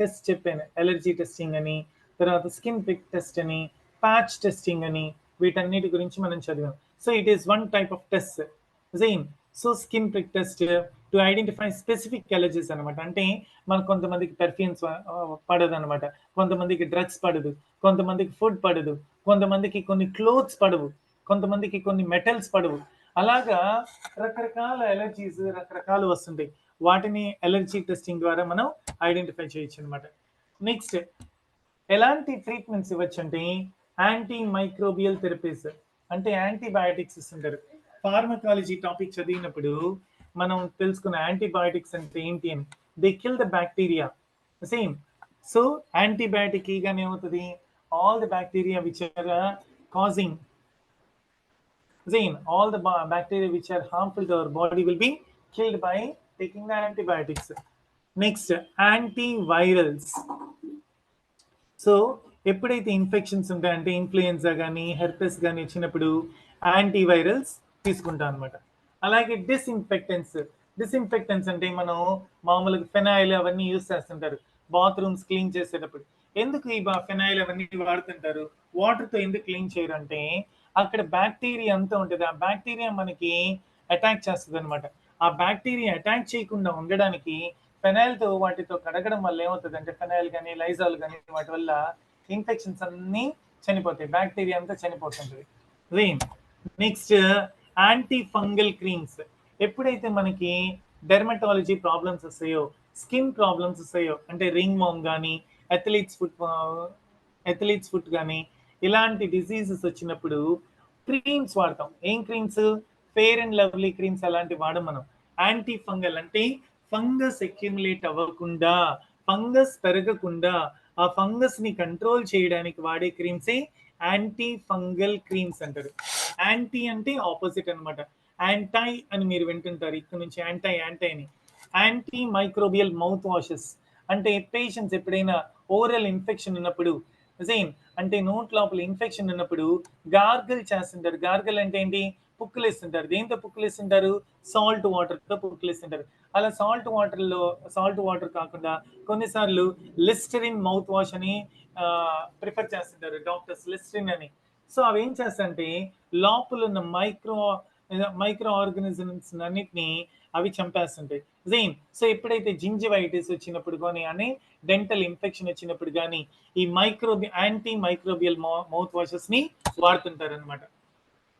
టెస్ట్ చెప్పాను, ఎలర్జీ టెస్టింగ్ అని, తర్వాత స్కిన్ పిక్ టెస్ట్ అని, ప్యాచ్ టెస్టింగ్ అని, వీటన్నిటి గురించి మనం చదివాం. So it is one type of test. Same. So skin prick test to identify specific allergies అనమాట. అంటే మనకు కొంతమందికి పెర్ఫ్యూమ్స్ పడదు అనమాట, కొంతమందికి డ్రగ్స్ పడదు, కొంతమందికి ఫుడ్ పడదు, కొంతమందికి కొన్ని క్లోత్స్ పడవు, కొంతమందికి కొన్ని మెటల్స్ పడవు. అలాగా రకరకాల ఎలర్జీస్ రకరకాలు వస్తుంటాయి. వాటిని ఎలర్జీ టెస్టింగ్ ద్వారా మనం ఐడెంటిఫై చేయొచ్చు అనమాట. నెక్స్ట్ ఎలాంటి ట్రీట్మెంట్స్ ఇవ్వచ్చు అంటే యాంటీ మైక్రోబియల్ థెరపీస్, అంటే యాంటీబయాటిక్స్ ఇస్తుంటారు. ఫార్మకాలజీ టాపిక్ చదివినప్పుడు మనం తెలుసుకున్న యాంటీబయాటిక్స్ అంటే ఏంటి అని. They kill the bacteria. Same. So antibiotic ఈగానే ఏమవుతుంది? All the bacteria which are causing, all the bacteria which are harmful to our body will be killed by taking the antibiotics. Next, antivirals. So ఎప్పుడైతే infections ఉంటాయంటే influenza కానీ herpes కానీ వచ్చినప్పుడు antivirals తీసుకుంటాం అనమాట. అలాగే డిస్ఇన్ఫెక్టెన్స్ అంటే మనం మామూలుగా ఫెనాయిల్ అవన్నీ యూస్ చేస్తుంటారు బాత్రూమ్స్ క్లీన్ చేసేటప్పుడు. ఎందుకు ఈ ఫెనాయిల్ అవన్నీ వాడుతుంటారు? వాటర్తో ఎందుకు క్లీన్ చేయరు అంటే అక్కడ బ్యాక్టీరియా అంతా ఉంటుంది, ఆ బ్యాక్టీరియా మనకి అటాక్ చేస్తుంది అనమాట. ఆ బ్యాక్టీరియా అటాక్ చేయకుండా ఉండడానికి ఫెనాయిల్తో వాటితో కడగడం వల్ల ఏమవుతుంది అంటే ఫెనాయిల్ కానీ లైజాల్ కానీ వాటి వల్ల ఇన్ఫెక్షన్స్ అన్నీ చనిపోతాయి, బ్యాక్టీరియా అంతా చనిపోతుంది. Next anti fungal creams. ఎప్పుడైతే మనకి డెర్మటాలజీ ప్రాబ్లమ్స్ వస్తాయో, స్కిన్ ప్రాబ్లమ్స్ వస్తాయో, అంటే రింగ్ వామ్ కానీ ఎథలీట్స్ ఫుట్ కానీ ఇలాంటి డిసీజెస్ వచ్చినప్పుడు క్రీమ్స్ వాడతాం. ఏం creams? Fair and lovely creams అలాంటివి వాడడం మనం. యాంటీ ఫంగల్ అంటే ఫంగస్ అక్యుములేట్ అవ్వకుండా, ఫంగస్ పెరగకుండా ఆ ఫంగస్ ని కంట్రోల్ చేయడానికి వాడే క్రీమ్సే యాంటీ ఫంగల్ క్రీమ్స్ అంటారు. యాంటీ అంటే ఆపోజిట్ అనమాట. యాంటై అని మీరు వింటుంటారు ఇక్కడ నుంచి, యాంటై అని. యాంటీ మైక్రోబియల్ మౌత్ వాషెస్ అంటే పేషెంట్స్ ఎప్పుడైనా ఓరల్ ఇన్ఫెక్షన్ ఉన్నప్పుడు, సేమ్ అంటే నోట్ లోపల ఇన్ఫెక్షన్ ఉన్నప్పుడు గార్గల్ చేస్తుంటారు. గార్గల్ అంటే ఏంటి? పుక్కులేస్తుంటారు. దేంతో పుక్కులేస్తుంటారు? సాల్ట్ వాటర్తో పుక్కులేస్తుంటారు. అలా సాల్ట్ వాటర్ కాకుండా కొన్నిసార్లు లిస్టరిన్ మౌత్ వాష్ అని ప్రిఫర్ చేస్తుంటారు డాక్టర్స్, లిస్టరిన్ అని. సో అవి ఏం చేస్తాయంటే లోపల ఉన్న మైక్రో ఆర్గానిజమ్స్ అన్నిటిని అవి చంపేస్తుంటాయి. సేమ్. సో ఎప్పుడైతే జింజివైటిస్ వచ్చినప్పుడు కానీ అని డెంటల్ ఇన్ఫెక్షన్ వచ్చినప్పుడు కానీ ఈ యాంటీ మైక్రోబియల్ మౌత్ వాషెస్ ని వాడుతుంటారు అనమాట.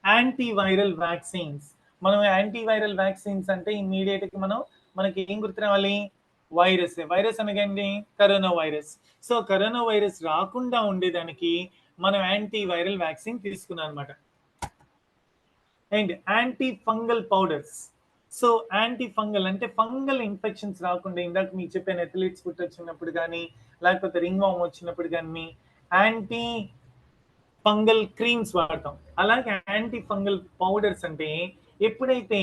Antiviral vaccines. మనం యాంటీవైరల్ వ్యాక్సిన్స్ అంటే ఇమ్మీడియట్ గా మనకి ఏం గుర్తు రావాలి? వైరస్ అనగానే corona virus. So corona virus రాకుండా ఉండేదానికి మనం యాంటీవైరల్ వ్యాక్సిన్ తీసుకున్నాం అనమాట. And anti fungal powders. So anti fungal అంటే ఫంగల్ ఇన్ఫెక్షన్స్ రాకుండా, ఇందాక మీకు చెప్పాను ఎథ్లీట్స్ ఫుట్ వచ్చినప్పుడు కానీ లేకపోతే రింగ్ వామ్ వచ్చినప్పుడు కానీ యాంటీ ఫంగల్ క్రీమ్స్ వాడతాం. అలాగే యాంటీ ఫంగల్ పౌడర్స్ అంటే ఎప్పుడైతే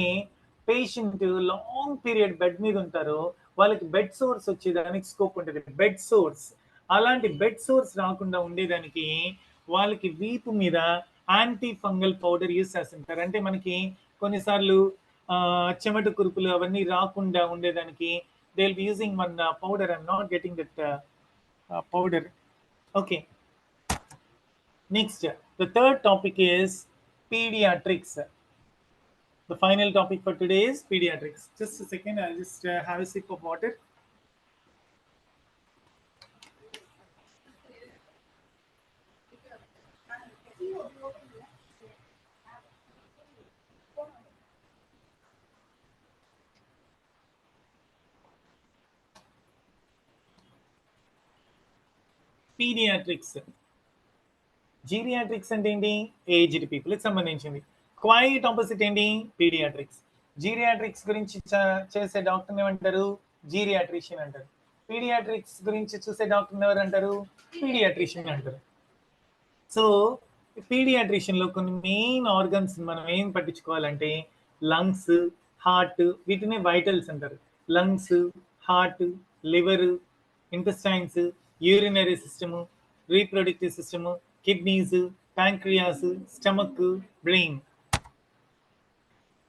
పేషెంట్ లాంగ్ పీరియడ్ బెడ్ మీద ఉంటారో వాళ్ళకి బెడ్ సోర్స్ వచ్చేదానికి స్కోప్ ఉంటుంది. బెడ్ సోర్స్, అలాంటి బెడ్ సోర్స్ రాకుండా ఉండేదానికి వాళ్ళకి వీపు మీద యాంటీ ఫంగల్ పౌడర్ యూస్ చేస్తుంటారు. అంటే మనకి కొన్నిసార్లు చెమట కురుపులు అవన్నీ రాకుండా ఉండేదానికి they will B using one powder. I'm not getting that powder. Okay. Next, the third topic is pediatrics. The final topic for today is pediatrics. Just a second, I'll just have a sip of water. Paediatrics. Geriatrics అంటే ఏంటి? Aged పీపుల్కి సంబంధించింది. Quite opposite ఏంటి? Paediatrics. Geriatrics గురించి చేసే doctor ఏమంటారు? జీరియాట్రిషియన్ అంటారు. Paediatrics గురించి చూసే డాక్టర్ ఎవరు అంటారు? పీడియాట్రిషియన్ అంటారు. సో పీడియాట్రిషియన్లో కొన్ని మెయిన్ ఆర్గన్స్ మనం ఏం పట్టించుకోవాలంటే లంగ్స్, హార్ట్, వీటిని వైటల్స్ అంటారు. Lungs, heart, liver, intestines, urinary system, reproductive system, kidneys, pancreas, stomach, brain.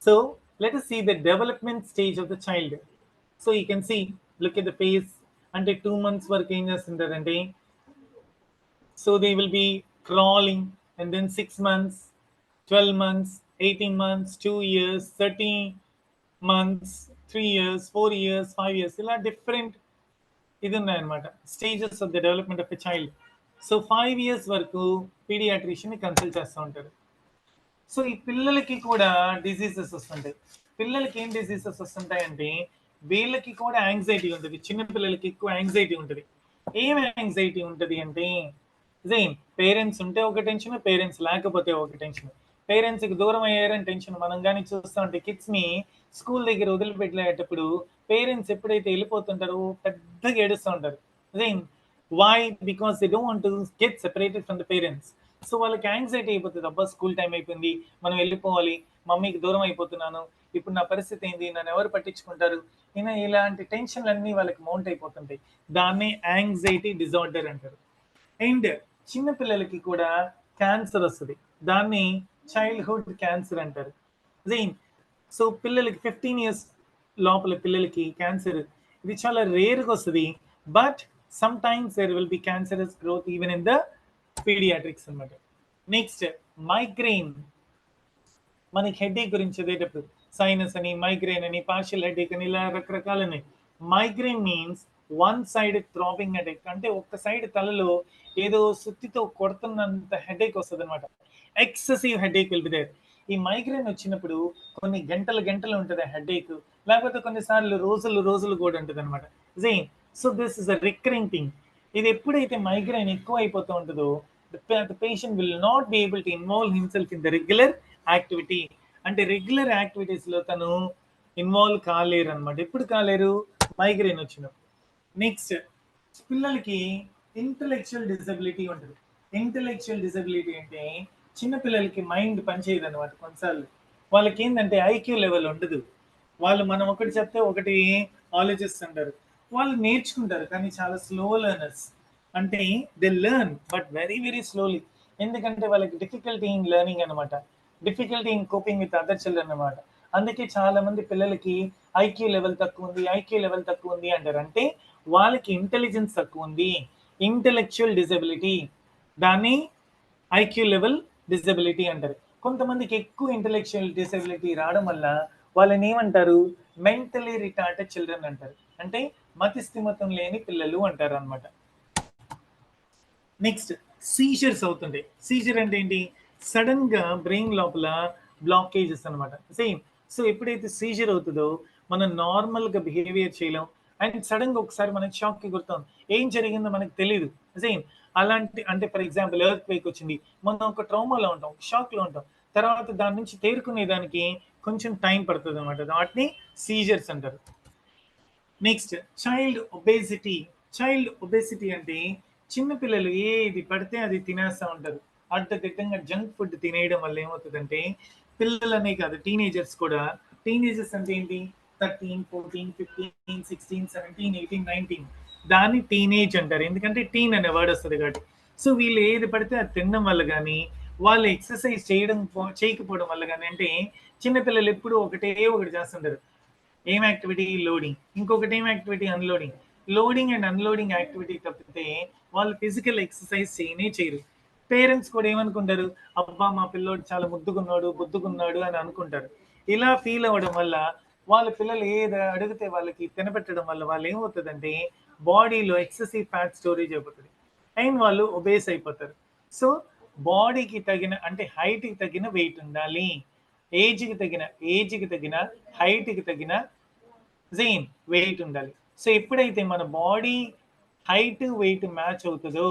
So let us see the development stage of the child. So you can see, look at the face. Until 2 months వరకు ఏం చేస్తుంటారంటే, so they will be crawling, and then 6 months, 12 months, 18 months, 2 years, 13 months, 3 years, 4 years, 5 years. ఇలా different ఇది ఉన్నాయన్నమాట, stages of the development of a child. So 5 years వరకు పీడియాట్రిషియన్ని consult చేస్తూ ఉంటారు. So ఈ పిల్లలకి కూడా డిసీజెస్ వస్తుంటాయి. పిల్లలకి ఏం డిసీజెస్ వస్తుంటాయంటే, వీళ్ళకి కూడా యాంగ్జైటీ ఉంటుంది. చిన్న పిల్లలకి ఎక్కువ యాంగ్జైటీ ఉంటుంది. ఏం యాంగ్జైటీ ఉంటుంది అంటే, సేమ్ పేరెంట్స్ ఉంటే ఒక టెన్షన్, పేరెంట్స్ లేకపోతే ఒక టెన్షన్. పేరెంట్స్కి దూరం అయ్యారని టెన్షన్. మనం కానీ చూస్తూ ఉంటే కిడ్స్ని స్కూల్ దగ్గర వదిలిపెట్టేటప్పుడు పేరెంట్స్ ఎప్పుడైతే వెళ్ళిపోతుంటారో పెద్దగా ఏడుస్తూ ఉంటారు. Same why? Because they don't want to get separated from the parents. So వాళ్ళకి యాంగ్జైటీ అయిపోతుంది. అబ్బా స్కూల్ టైం అయిపోయింది, మనం వెళ్ళిపోవాలి, మమ్మీకి దూరం అయిపోతున్నాను, ఇప్పుడు నా పరిస్థితి ఏంది, నన్ను ఎవరు పట్టించుకుంటారు, ఇలాంటి టెన్షన్లన్నీ వాళ్ళకి మౌంట్ అయిపోతుంటాయి. దాన్ని యాంగ్జైటీ డిజార్డర్ అంటారు. అండ్ చిన్నపిల్లలకి కూడా క్యాన్సర్ వస్తుంది. దాన్ని చైల్డ్హుడ్ క్యాన్సర్ అంటారు. సో పిల్లలకి 15 years లోపల పిల్లలకి క్యాన్సర్ ఇది చాలా రేర్గా వస్తుంది. But sometimes there will be cancerous growth even in the paediatrics అనమాట. Next migraine. మనకి హెడేక్ గురించి చదివేటప్పుడు సైనస్ అని, మైగ్రెయిన్ అని, పార్షియల్ హెడేక్ అని, ఇలా రకరకాలు ఉన్నాయి. Migraine means one side throbbing headache. అంటే ఒక్క సైడ్ తలలో ఏదో సుత్తితో కొడుతున్నంత హెడేక్ వస్తుంది అనమాట. Excessive headache will be there. ఈ మైగ్రెయిన్ వచ్చినప్పుడు కొన్ని గంటలు ఉంటుంది హెడేక్, లేకపోతే కొన్నిసార్లు రోజులు కూడా ఉంటుంది అనమాట. So this is a recurring thing. ఇది ఎప్పుడైతే మైగ్రెయిన్ ఎక్కువ అయిపోతూ ఉంటుందో, the patient will not be able to involve himself in the regular activity. అంటే రెగ్యులర్ యాక్టివిటీస్లో తను ఇన్వాల్వ్ కాలేరు అనమాట. ఎప్పుడు కాలేరు? మైగ్రెయిన్ వచ్చినప్పుడు. నెక్స్ట్ పిల్లలకి ఇంటలెక్చువల్ డిసబిలిటీ ఉంటుంది. ఇంటలెక్చువల్ డిసబిలిటీ అంటే చిన్నపిల్లలకి మైండ్ పనిచేయదు అనమాట. కొన్నిసార్లు వాళ్ళకి ఏంటంటే ఐక్యూ లెవెల్ ఉండదు. వాళ్ళు మనం ఒకటి చెప్తే ఒకటి ఆలోచిస్తుంటారు. వాళ్ళు నేర్చుకుంటారు కానీ చాలా స్లో లెర్నర్స్. అంటే they learn but very slowly. ఎందుకంటే వాళ్ళకి డిఫికల్టీ ఇన్ లెర్నింగ్ అనమాట, difficulty in coping with other children అనమాట. అందుకే చాలా మంది పిల్లలకి ఐక్యూ లెవెల్ తక్కువ ఉంది అంటారు. అంటే వాళ్ళకి ఇంటెలిజెన్స్ తక్కువ ఉంది, ఇంటెలెక్చువల్ డిసబిలిటీ. దాన్ని ఐక్యూ లెవెల్ డిసబిలిటీ అంటారు. కొంతమందికి ఎక్కువ ఇంటెలెక్చువల్ డిసబిలిటీ రావడం వల్ల వాళ్ళని ఏమంటారు? మెంటలీ రిటార్డెడ్ చిల్డ్రన్ అంటారు. అంటే మతిస్థిమితం లేని పిల్లలు అంటారు అనమాట. నెక్స్ట్ సీజర్స్ అవుతుంటాయి. సీజర్ అంటే ఏంటి? సడన్ గా బ్రెయిన్ లోపల బ్లాకేజెస్ అనమాట. సేమ్. సో ఎప్పుడైతే సీజర్ అవుతుందో మనం నార్మల్ గా బిహేవియర్ చేయలేం. అండ్ సడన్ గా ఒకసారి మనకి షాక్ కి గుర్తాం, ఏం జరిగిందో మనకు తెలియదు. సేమ్ అలాంటి, అంటే ఫర్ ఎగ్జాంపుల్ ఎర్త్ క్వేక్ వచ్చింది, మనం ఒక ట్రామాలో ఉంటాం, షాక్ లో ఉంటాం, తర్వాత దాని నుంచి తేరుకునే దానికి కొంచెం టైం పడుతుంది అనమాట. వాటిని సీజర్స్ అంటారు. Next child obesity. Child obesity అంటే చిన్నపిల్లలు ఏది పడితే అది తినేస్తూ ఉంటారు. అడ్డదిడ్డంగా జంక్ ఫుడ్ తినేయడం వల్ల ఏమవుతుందంటే, పిల్లలనే కాదు టీనేజర్స్ కూడా. టీనేజర్స్ అంటే ఏంటి? 13, 14, 15, 16, 17, 18, 19, దాన్ని టీనేజ్ అంటారు. ఎందుకంటే టీన్ అనే వర్డ్ వస్తుంది కాబట్టి. సో వీళ్ళు ఏది పడితే అది తినడం వల్ల కానీ, వాళ్ళు ఎక్సర్సైజ్ చేయకపోవడం వల్ల కానీ, అంటే చిన్నపిల్లలు ఎప్పుడు ఒకటి చేస్తుంటారు. ఏం యాక్టివిటీ? లోడింగ్. ఇంకొకటి ఏం activity? Unloading. Loading and unloading activity తప్పితే వాళ్ళు ఫిజికల్ ఎక్సర్సైజ్ చేయరు. పేరెంట్స్ కూడా ఏమనుకుంటారు? అబ్బా మా పిల్లోడు చాలా బుద్దుకున్నాడు అని అనుకుంటారు. ఇలా ఫీల్ అవ్వడం వల్ల వాళ్ళ పిల్లలు ఏది అడిగితే వాళ్ళకి తినబెట్టడం వల్ల వాళ్ళు ఏమవుతుందంటే బాడీలో ఎక్సెసివ్ ఫ్యాట్ స్టోరేజ్ అయిపోతుంది అండ్ వాళ్ళు ఒబేస్ అయిపోతారు. సో బాడీకి తగిన అంటే హైట్కి తగిన వెయిట్ ఉండాలి, ఏజ్కి తగిన హైట్కి తగిన సేమ్ వెయిట్ ఉండాలి. సో ఎప్పుడైతే మన బాడీ హైట్ వెయిట్ మ్యాచ్ అవుతుందో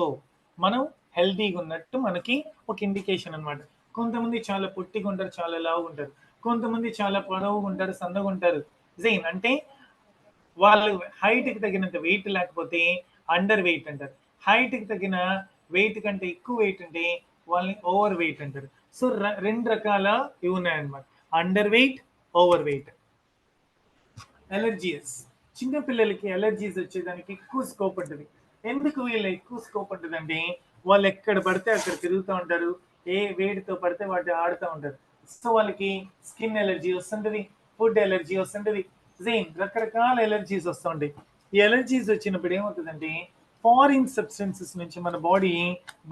మనం హెల్తీగా ఉన్నట్టు మనకి ఒక ఇండికేషన్ అనమాట. కొంతమంది చాలా పొట్టిగా ఉంటారు, చాలా లావుగా ఉంటారు, కొంతమంది చాలా పొడవుగా ఉంటారు, సన్నగా ఉంటారు. సేమ్ అంటే వాళ్ళు హైట్కి తగినంత వెయిట్ లేకపోతే అండర్ వెయిట్ అంటారు, హైట్కి తగిన వెయిట్ కంటే ఎక్కువ వెయిట్ ఉంటే వాళ్ళని ఓవర్ వెయిట్ అంటారు. సో రెండు రకాల ఇవి ఉన్నాయన్నమాట, under weight, over weight. Allergies, చిన్న పిల్లలకి ఎలర్జీస్ వచ్చేదానికి ఎక్కువ స్కోప్ ఉంటుంది. ఎందుకు వీళ్ళు ఎక్కువ స్కోప్ ఉంటుందంటే వాళ్ళు ఎక్కడ పడితే అక్కడ తిరుగుతూ ఉంటారు, ఏ వేడితో పడితే వాటి ఆడుతూ ఉంటారు. సో వాళ్ళకి స్కిన్ ఎలర్జీ వస్తుంటది, ఫుడ్ ఎలర్జీ వస్తుంటది, సేమ్ రకరకాల ఎలర్జీస్ వస్తూ ఉంటాయి. ఈ ఎలర్జీస్ వచ్చినప్పుడు ఏమవుతుందంటే ఫారిన్ సబ్స్టెన్సెస్ నుంచి మన బాడీ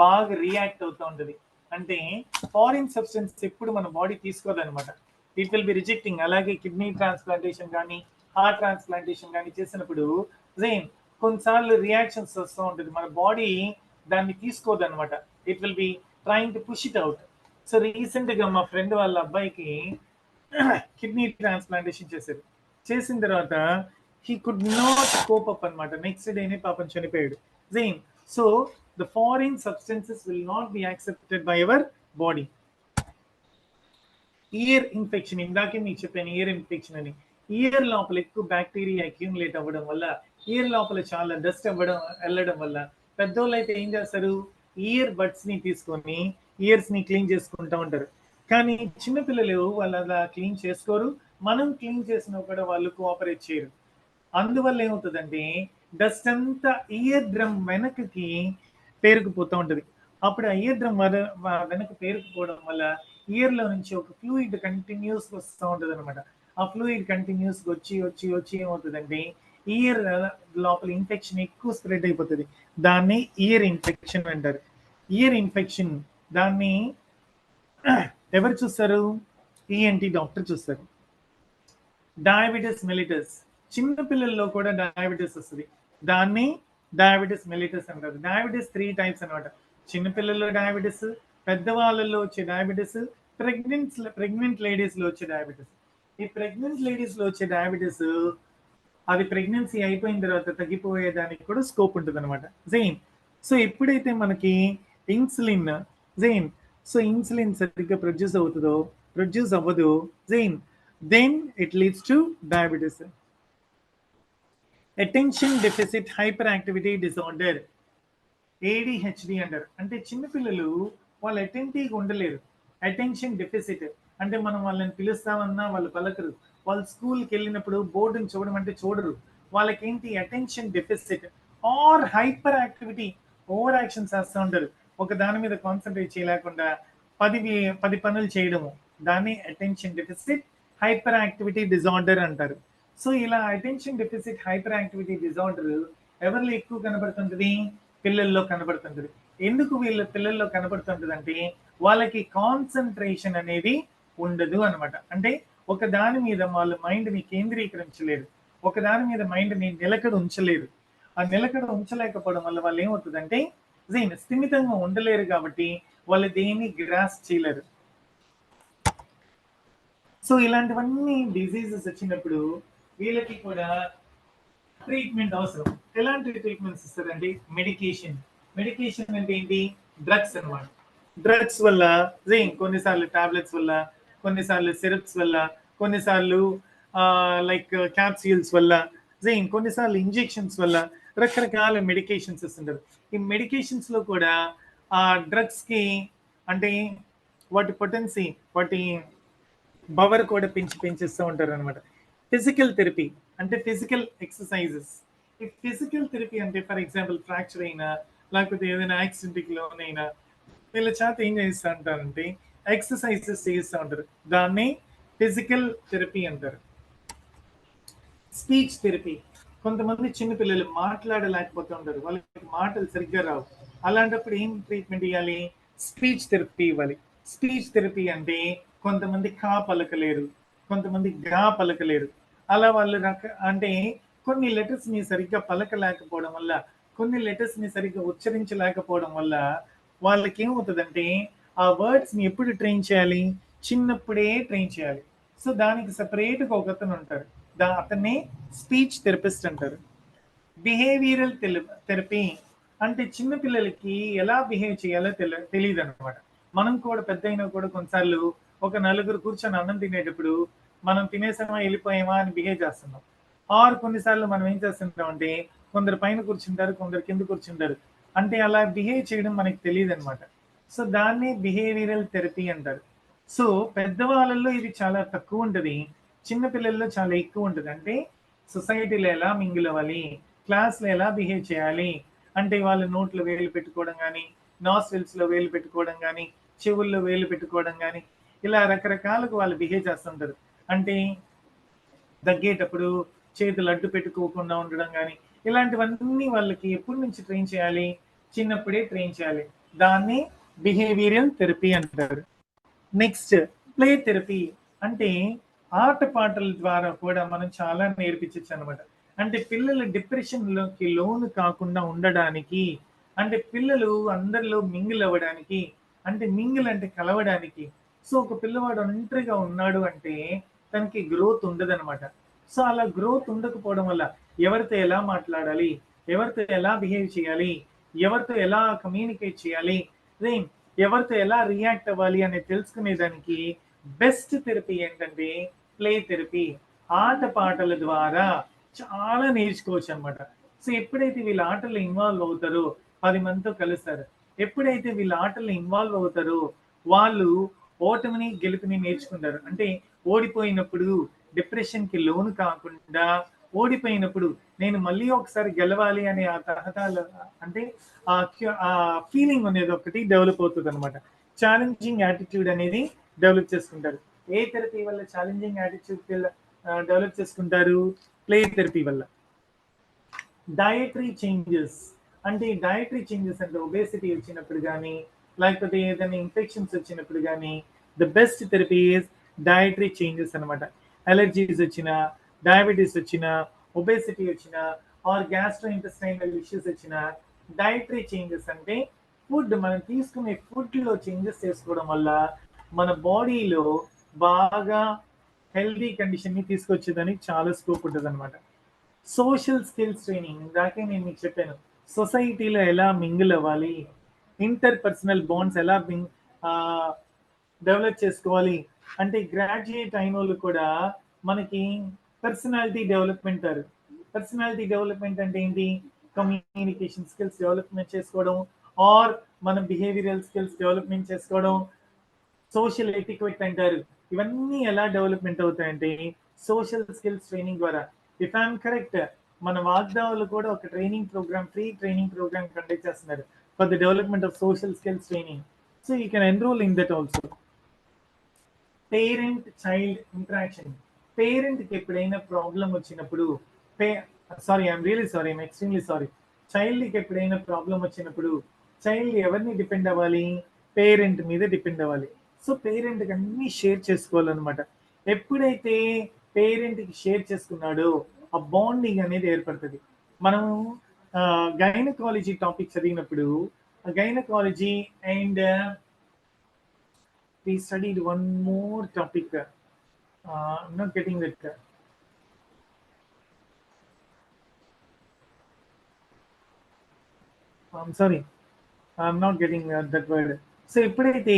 బాగా రియాక్ట్ అవుతూ ఉంటుంది. అంటే ఫారిన్ సబ్స్టెన్స్ ఎప్పుడు మన బాడీ తీసుకోదనమాట, ఇట్ విల్ బి రిజెక్టింగ్. అలాగే కిడ్నీ ట్రాన్స్ప్లాంటేషన్ కానీ హార్ట్ ట్రాన్స్ప్లాంటేషన్ కానీ చేసినప్పుడు సేమ్ కొన్నిసార్లు రియాక్షన్స్ వస్తూ ఉంటుంది, మన బాడీ దాన్ని తీసుకోదనమాట, it will be trying to push it out. So recent గా మా ఫ్రెండ్ వాళ్ళ అబ్బాయికి కిడ్నీ ట్రాన్స్ప్లాంటేషన్ చేశారు. చేసిన తర్వాత he could not cope up అనమాట, నెక్స్ట్ డేనే పాపం చనిపోయాడు. Same so the foreign substances will not be accepted by our body. Year infection, ఇందాకే మీకు చెప్పాను ఇయర్ ఇన్ఫెక్షన్ అని. ఇయర్ లోపల ఎక్కువ బ్యాక్టీరియా అక్యూములేట్ అవ్వడం వల్ల, ఇయర్ లోపల చాలా డస్ట్ వెళ్ళడం వల్ల పెద్దోళ్ళు అయితే ఏం చేస్తారు, ఇయర్ బడ్స్ ని తీసుకొని ఇయర్స్ ని క్లీన్ చేసుకుంటూ ఉంటారు. కానీ చిన్నపిల్లలు వాళ్ళు అలా క్లీన్ చేసుకోరు, మనం క్లీన్ చేసినా కూడా వాళ్ళు కోఆపరేట్ చేయరు. అందువల్ల ఏమవుతుందంటే డస్ట్ అంతా ఇయర్ డ్రమ్ వెనక్కి పేరుకుపోతూ ఉంటుంది. అప్పుడు ఆ ఇయర్ డ్రమ్ వెనక పేరుకుపోవడం వల్ల ఇయర్ లో నుంచి ఒక ఫ్లూయిడ్ కంటిన్యూస్ వస్తూ ఉంటుంది అనమాట. ఆ ఫ్లూయిడ్ కంటిన్యూస్ వచ్చి వచ్చి వచ్చి ఏమవుతుందంటే ఇయర్ లోపల ఇన్ఫెక్షన్ ఎక్కువ స్ప్రెడ్ అయిపోతుంది. దాన్ని ఇయర్ ఇన్ఫెక్షన్ అంటారు. ఇయర్ ఇన్ఫెక్షన్ దాన్ని ఎవరు చూస్తారు, ఈఎన్టీ డాక్టర్ చూస్తారు. డయాబెటిస్ మెలిటస్, చిన్న పిల్లల్లో కూడా డయాబెటిస్ వస్తుంది, దాన్ని డయాబెటిస్ మెలిటస్ అంటారు. డయాబెటిస్ 3 టైప్స్ అనమాట, చిన్నపిల్లల్లో డయాబెటిస్, పెద్దవాళ్ళలో వచ్చే డయాబెటిస్, ప్రెగ్నెంట్ లేడీస్ లో వచ్చే డయాబెటిస్. ఈ ప్రెగ్నెంట్ లేడీస్ లో వచ్చే డయాబెటిస్ అది ప్రెగ్నెన్సీ అయిపోయిన తర్వాత తగ్గిపోయేదానికి కూడా స్కోప్ ఉంటుంది అనమాట. జైన్ సో ఎప్పుడైతే మనకి ఇన్సులిన్ జైన్ సో ఇన్సులిన్ సరిగ్గా ప్రొడ్యూస్ అవ్వదు జైన్, then it leads to diabetes. Attention deficit hyperactivity disorder, ADHD అంటారు. అంటే చిన్నపిల్లలు వాళ్ళు అటెంటివ్గా ఉండలేరు. అటెన్షన్ డెఫిసిట్ అంటే మనం వాళ్ళని పిలుస్తామన్నా వాళ్ళు పలకరు, వాళ్ళు స్కూల్కి వెళ్ళినప్పుడు బోర్డుని చూడడం అంటే చూడరు. వాళ్ళకేంటి attention deficit or hyperactivity, over action చేస్తూ ఉంటారు, ఒక దాని మీద కాన్సన్ట్రేట్ చేయలేకుండా 10 పనులు చేయడము, దాన్ని attention deficit hyper activity disorder అంటారు. సో ఇలా attention deficit hyper activity disorder ఎవరిలో ఎక్కువ కనబడుతుంటుంది, పిల్లల్లో కనబడుతుంటుంది. ఎందుకు వీళ్ళ పిల్లల్లో కనబడుతుంటుంది అంటే వాళ్ళకి కాన్సన్ట్రేషన్ అనేది ఉండదు అనమాట. అంటే ఒక దాని మీద వాళ్ళ మైండ్ని కేంద్రీకరించలేరు, ఒక దాని మీద మైండ్ని నిలకడ ఉంచలేరు. ఆ నిలకడ ఉంచలేకపోవడం వల్ల వాళ్ళు ఏమవుతుందంటే స్థిమితంగా ఉండలేరు, కాబట్టి వాళ్ళు దేన్ని గ్రాస్ చేయలేరు. సో ఇలాంటివన్నీ డిజీజెస్ వచ్చినప్పుడు వీళ్ళకి కూడా ట్రీట్మెంట్ అవసరం. ఎలాంటి ట్రీట్మెంట్స్ ఇస్తారండి, మెడికేషన్. మెడికేషన్ అంటే ఏంటి, డ్రగ్స్ అనమాట. డ్రగ్స్ వల్ల కొన్నిసార్లు టాబ్లెట్స్ వల్ల, కొన్నిసార్లు సిరప్స్ వల్ల, కొన్నిసార్లు లైక్ క్యాప్సూల్స్ వల్ల, కొన్నిసార్లు ఇంజెక్షన్స్ వల్ల రకరకాల మెడికేషన్స్ ఇస్తుంటారు. ఈ మెడికేషన్స్ లో కూడా ఆ డ్రగ్స్ కి అంటే వాటి పొటెన్సీ, వాటి పవర్ కూడా పెంచిస్తూ ఉంటారు అనమాట. ఫిజికల్ థెరపీ అంటే ఫిజికల్ ఎక్సర్సైజెస్. ఈ ఫిజికల్ థెరపీ అంటే ఫర్ ఎగ్జాంపుల్ ఫ్రాక్చర్ అయినా లేకపోతే ఏదైనా యాక్సిడెంట్ లోనైనా వీళ్ళ చేత ఏం చేస్తూ ఉంటారంటే ఎక్సర్సైజెస్ చేస్తూ ఉంటారు, దాన్ని ఫిజికల్ థెరపీ అంటారు. స్పీచ్ థెరపీ, కొంతమంది చిన్నపిల్లలు మాట్లాడలేకపోతూ ఉంటారు, వాళ్ళకి మాటలు సరిగ్గా రావు, అలాంటప్పుడు ఏం ట్రీట్మెంట్ ఇవ్వాలి, స్పీచ్ థెరపీ ఇవ్వాలి. స్పీచ్ థెరపీ అంటే కొంతమంది కా పలకలేరు, కొంతమంది గా పలకలేరు, అలా వాళ్ళు అంటే కొన్ని లెటర్స్ ని సరిగ్గా పలకలేకపోవడం వల్ల, కొన్ని లెటర్స్ ని సరిగ్గా ఉచ్చరించలేకపోవడం వల్ల వాళ్ళకి ఏమవుతుందంటే ఆ వర్డ్స్ని ఎప్పుడు ట్రైన్ చేయాలి, చిన్నప్పుడే ట్రైన్ చేయాలి. సో దానికి సపరేట్గా ఒక అతను ఉంటారు, అతన్ని స్పీచ్ థెరపిస్ట్ అంటారు. బిహేవియరల్ థెరపీ అంటే చిన్న పిల్లలకి ఎలా బిహేవ్ చేయాలో తెలియదు అనమాట. మనం కూడా పెద్ద అయినా కూడా కొన్నిసార్లు ఒక నలుగురు కూర్చొని అన్నం తినేటప్పుడు మనం తినేసామా వెళ్ళిపోయామా అని బిహేవ్ చేస్తున్నాం. ఆర్ కొన్నిసార్లు మనం ఏం చేస్తుంటాం అంటే కొందరు పైన కూర్చుంటారు, కొందరు కింద కూర్చుంటారు. అంటే అలా బిహేవ్ చేయడం మనకి తెలియదు అనమాట. సో దాన్ని బిహేవియరల్ థెరపీ అంటారు. సో పెద్దవాళ్ళల్లో ఇది చాలా తక్కువ ఉంటుంది, చిన్న పిల్లల్లో చాలా ఎక్కువ ఉంటుంది. అంటే సొసైటీలో ఎలా మింగిల్ అవ్వాలి, క్లాస్లో ఎలా బిహేవ్ చేయాలి, అంటే వాళ్ళ నోట్లో వేలు పెట్టుకోవడం కానీ, నాస్ట్రిల్స్లో వేలు పెట్టుకోవడం కానీ, చెవుల్లో వేలు పెట్టుకోవడం కానీ, ఇలా రకరకాలుగా వాళ్ళు బిహేవ్ చేస్తుంటారు. అంటే దగ్గేటప్పుడు చేతులు అడ్డు పెట్టుకోకుండా ఉండడం కానీ, ఇలాంటివన్నీ వాళ్ళకి ఎప్పటి నుంచి ట్రైన్ చేయాలి, చిన్నప్పుడే ట్రైన్ చేయాలి. దాన్ని బిహేవియరల్ థెరపీ అంటారు. నెక్స్ట్ ప్లే థెరపీ అంటే ఆటపాటల ద్వారా కూడా మనం చాలా నేర్పించచ్చు అనమాట. అంటే పిల్లలు డిప్రెషన్లోకి లోను కాకుండా ఉండడానికి, అంటే పిల్లలు అందరిలో మింగిల్ అవ్వడానికి, అంటే మింగిల్ అంటే కలవడానికి. సో ఒక పిల్లవాడు ఒంటరిగా ఉన్నాడు అంటే తనకి గ్రోత్ ఉండదనమాట. సో అలా గ్రోత్ ఉండకపోవడం వల్ల ఎవరితో ఎలా మాట్లాడాలి, ఎవరితో ఎలా బిహేవ్ చేయాలి, ఎవరితో ఎలా కమ్యూనికేట్ చేయాలి, ఎవరితో ఎలా రియాక్ట్ అవ్వాలి అనేది తెలుసుకునేదానికి బెస్ట్ థెరపీ ఏంటంటే ప్లే థెరపీ. ఆట పాటల ద్వారా చాలా నేర్చుకోవచ్చు అనమాట. సో ఎప్పుడైతే వీళ్ళ ఆటల్లో ఇన్వాల్వ్ అవుతారో 10 మందితో కలుస్తారు. ఎప్పుడైతే వీళ్ళ ఆటల్లో ఇన్వాల్వ్ అవుతారో వాళ్ళు ఓటమిని గెలుపుని నేర్చుకుంటారు. అంటే ఓడిపోయినప్పుడు డిప్రెషన్కి లోను కాకుండా, ఓడిపోయినప్పుడు నేను మళ్ళీ ఒకసారి గెలవాలి అనే ఆ తహతాలు, అంటే ఆ ఫీలింగ్ అనేది ఒకటి డెవలప్ అవుతుంది అనమాట. ఛాలెంజింగ్ యాటిట్యూడ్ అనేది డెవలప్ చేసుకుంటారు. ఏ థెరపీ వల్ల ఛాలెంజింగ్ యాటిట్యూడ్ డెవలప్ చేసుకుంటారు? ప్లే థెరపీ వల్ల. డయటరీ చేంజెస్ అంటే డయటరీ చేంజెస్ అంటే ఒబేసిటీ వచ్చినప్పుడు కానీ, లేకపోతే ఏదైనా ఇన్ఫెక్షన్స్ వచ్చినప్పుడు కానీ the best therapy is dietary changes అనమాట. అలర్జీస్ వచ్చినా, డయాబెటీస్ వచ్చినా, ఒబేసిటీ వచ్చినా, ఆర్ గ్యాస్ట్రో ఇంటెస్టైనల్ ఇష్యూస్ వచ్చినా, డయటరీ చేంజెస్ అంటే ఫుడ్, మనం తీసుకునే ఫుడ్లో చేంజెస్ చేసుకోవడం వల్ల మన బాడీలో బాగా హెల్దీ కండిషన్ని తీసుకొచ్చేదానికి చాలా స్కోప్ ఉంటుంది అనమాట. సోషల్ స్కిల్స్ ట్రైనింగ్, ఇందాకే నేను మీకు చెప్పాను సొసైటీలో ఎలా మింగిల్ అవ్వాలి, ఇంటర్ పర్సనల్ బాండ్స్ ఎలా డెవలప్ చేసుకోవాలి. అంటే గ్రాడ్యుయేట్ అయిన వాళ్ళు కూడా మనకి పర్సనాలిటీ డెవలప్మెంట్ అంటారు. పర్సనాలిటీ డెవలప్మెంట్ అంటే ఏంటి? కమ్యూనికేషన్ స్కిల్స్ డెవలప్మెంట్ చేసుకోవడం, ఆర్ మన బిహేవియరల్ స్కిల్స్ డెవలప్మెంట్ చేసుకోవడం, సోషల్ ఎటిక్వెట్ అంటారు. ఇవన్నీ ఎలా డెవలప్మెంట్ అవుతాయంటే సోషల్ స్కిల్స్ ట్రైనింగ్ ద్వారా. ఇఫ్ ఐఎమ్ కరెక్ట్, మన వాగ్దావాలు కూడా ఒక training programme, free training programme conduct చేస్తున్నారు for the development of social skills training. So you can enrol in that also. Parent child interaction. పేరెంట్కి ఎప్పుడైనా ప్రాబ్లం వచ్చినప్పుడు, I'm really sorry, I'm extremely sorry, చైల్డ్కి ఎప్పుడైనా ప్రాబ్లం వచ్చినప్పుడు child ఎవరిని depend అవ్వాలి? Parent మీద డిపెండ్ అవ్వాలి. సో పేరెంట్కి అన్ని షేర్ చేసుకోవాలన్నమాట. ఎప్పుడైతే పేరెంట్కి షేర్ చేసుకున్నాడో ఆ బాండింగ్ అనేది ఏర్పడుతుంది. మనం గైనకాలజీ టాపిక్ చదివినప్పుడు gynaecology and we studied one more topic. I'm not getting that. I'm sorry, I'm not getting that word. So ఎప్పుడైతే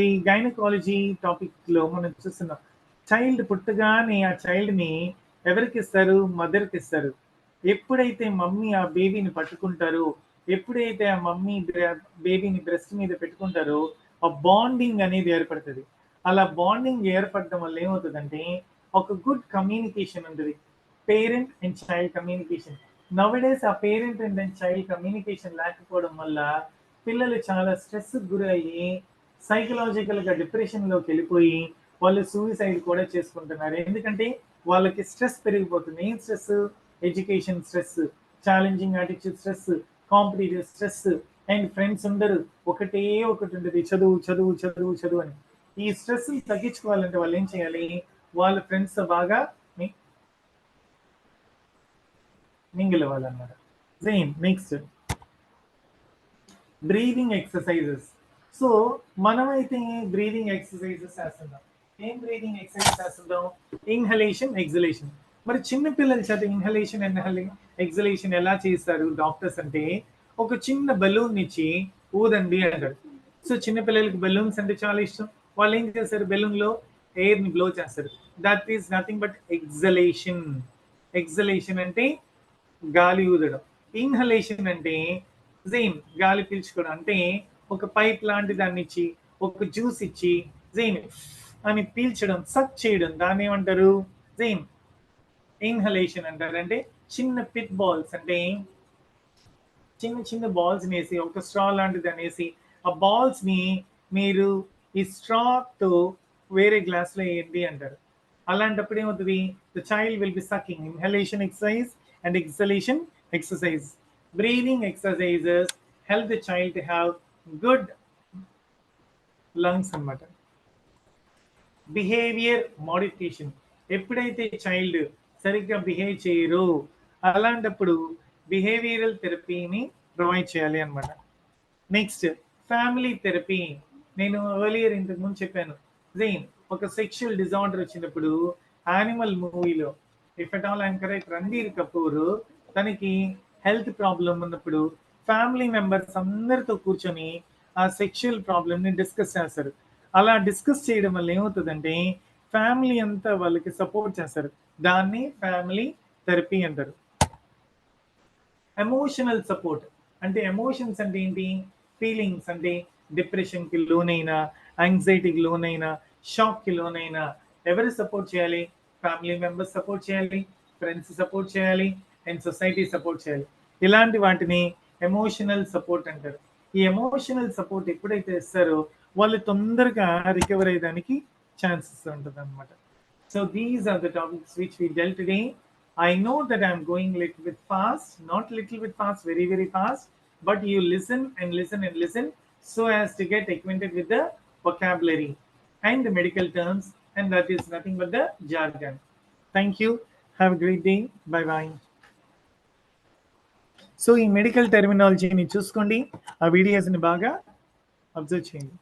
ఈ గైనకాలజీ టాపిక్లో మనం చూస్తున్నాం, చైల్డ్ పుట్టగానే ఆ చైల్డ్ని ఎవరికి ఇస్తారు? మదర్కి ఇస్తారు. ఎప్పుడైతే మమ్మీ ఆ బేబీని పట్టుకుంటారో, ఎప్పుడైతే ఆ మమ్మీ బేబీని బ్రెస్ట్ మీద పెట్టుకుంటారో ఆ బాండింగ్ అనేది ఏర్పడుతుంది. అలా బాండింగ్ ఏర్పడడం వల్ల ఏమవుతుందంటే ఒక గుడ్ కమ్యూనికేషన్ ఉంటుంది, పేరెంట్ అండ్ చైల్డ్ కమ్యూనికేషన్. నవడేస్ ఆ పేరెంట్ అండ్ చైల్డ్ కమ్యూనికేషన్ లేకపోవడం వల్ల పిల్లలు చాలా స్ట్రెస్ గురయ్యి సైకలాజికల్గా డిప్రెషన్లోకి వెళ్ళిపోయి వాళ్ళు సూసైడ్ కూడా చేసుకుంటున్నారు. ఎందుకంటే వాళ్ళకి స్ట్రెస్ పెరిగిపోతుంది. ఏం stress? Education stress, challenging attitude stress, competitive stress, and friends ఉండరు. ఒకటే ఒకటి ఉంటుంది, చదువు చదువు చదువు చదువు అని. ఈ స్ట్రెస్ తగ్గించుకోవాలంటే వాళ్ళు ఏం చేయాలి? వాళ్ళ ఫ్రెండ్స్ బాగా మింగిల్ అవ్వాలన్నమాట. Same next breathing exercises. So మనమైతే బ్రీదింగ్ ఎక్సర్సైజెస్ చేస్తుంటాం. ఏం బ్రీదింగ్ ఎక్సర్సైజ్ చేస్తుంటాం? Inhalation, exhalation. మరి చిన్న పిల్లల చేత ఇన్హలేషన్ అండ్ ఎగ్జలేషన్ ఎలా చేస్తారు డాక్టర్స్ అంటే, ఒక చిన్న బలూన్ ఇచ్చి ఊదండి అంటారు. సో చిన్న పిల్లలకి బెలూన్స్ అంటే చాలా ఇష్టం. వాళ్ళు ఏం చేస్తారు, బెలూన్ లో ఎయిర్ ని బ్లో చేస్తారు. That is nothing but exhalation. Exhalation అంటే గాలి ఊదడం. ఇన్హలేషన్ అంటే జైన్ గాలి పీల్చుకోవడం. అంటే ఒక పైప్ లాంటి దాన్ని ఇచ్చి, ఒక జ్యూస్ ఇచ్చి జైన్ అని పీల్చడం, సక్ చేయడం, దాన్ని ఏమంటారు? జైన్ ఇన్హలేషన్ అంటారు. అంటే చిన్న పిట్ బాల్స్, అంటే చిన్న చిన్న బాల్స్ వేసి, ఒక స్ట్రా లాంటిది అనేసి, ఆ బాల్స్ ని మీరు ఈ స్ట్రా తో వేరే గ్లాస్ లో వేయండి అంటారు. అలాంటప్పుడు ఏమవుతుంది? The child will be sucking. Inhalation exercise and exhalation exercise. Breathing exercises help the child to have good lungs అన్నమాట. Behaviour modification. ఎప్పుడైతే చైల్డ్ సరిగ్గా బిహేవ్ చేయరు, అలాంటప్పుడు బిహేవియరల్ థెరపీని ప్రొవైడ్ చేయాలి అనమాట. Next family therapy. నేను ఎర్లియర్ ఇంతకు ముందు చెప్పాను, జైన్ ఒక సెక్షువల్ డిజార్డర్ వచ్చినప్పుడు యానిమల్ మూవీలో if at all I'm correct, Ranbir Kapoor తనకి హెల్త్ ప్రాబ్లం ఉన్నప్పుడు ఫ్యామిలీ మెంబర్స్ అందరితో కూర్చొని ఆ సెక్షువల్ ప్రాబ్లమ్ ని డిస్కస్ చేస్తారు. అలా డిస్కస్ చేయడం వల్ల ఏమవుతుందంటే ఫ్యామిలీ అంతా వాళ్ళకి సపోర్ట్ చేస్తారు. దాన్ని ఫ్యామిలీ థెరపీ అంటారు. ఎమోషనల్ సపోర్ట్ అంటే, ఎమోషన్స్ అంటే ఏంటి? ఫీలింగ్స్ అంటే డిప్రెషన్ కి లోనైనా, యాంగ్జైటీకి లోనైనా, షాక్ కి లోనైనా ఎవరు సపోర్ట్ చేయాలి? ఫ్యామిలీ మెంబర్స్ సపోర్ట్ చేయాలి, ఫ్రెండ్స్ సపోర్ట్ చేయాలి, అండ్ సొసైటీ సపోర్ట్ చేయాలి. ఇలాంటి వాటిని ఎమోషనల్ సపోర్ట్ అంటారు. ఈ ఎమోషనల్ సపోర్ట్ ఎప్పుడైతే ఇస్తారో వాళ్ళు తొందరగా రికవర్ అయ్యేదానికి ఛాన్సెస్ ఉంటుంది అనమాట. So these are the topics which we dealt today. I know that I'm going little bit fast, not little bit fast, very, very fast, but you listen and listen and listen so as to get acquainted with the vocabulary and the medical terms, and that is nothing but the jargon. Thank you. Have a great day. Bye-bye. So ఈ medical టెర్మినాలజీని చూసుకోండి, ఆ వీడియోస్ని బాగా observe చేయండి.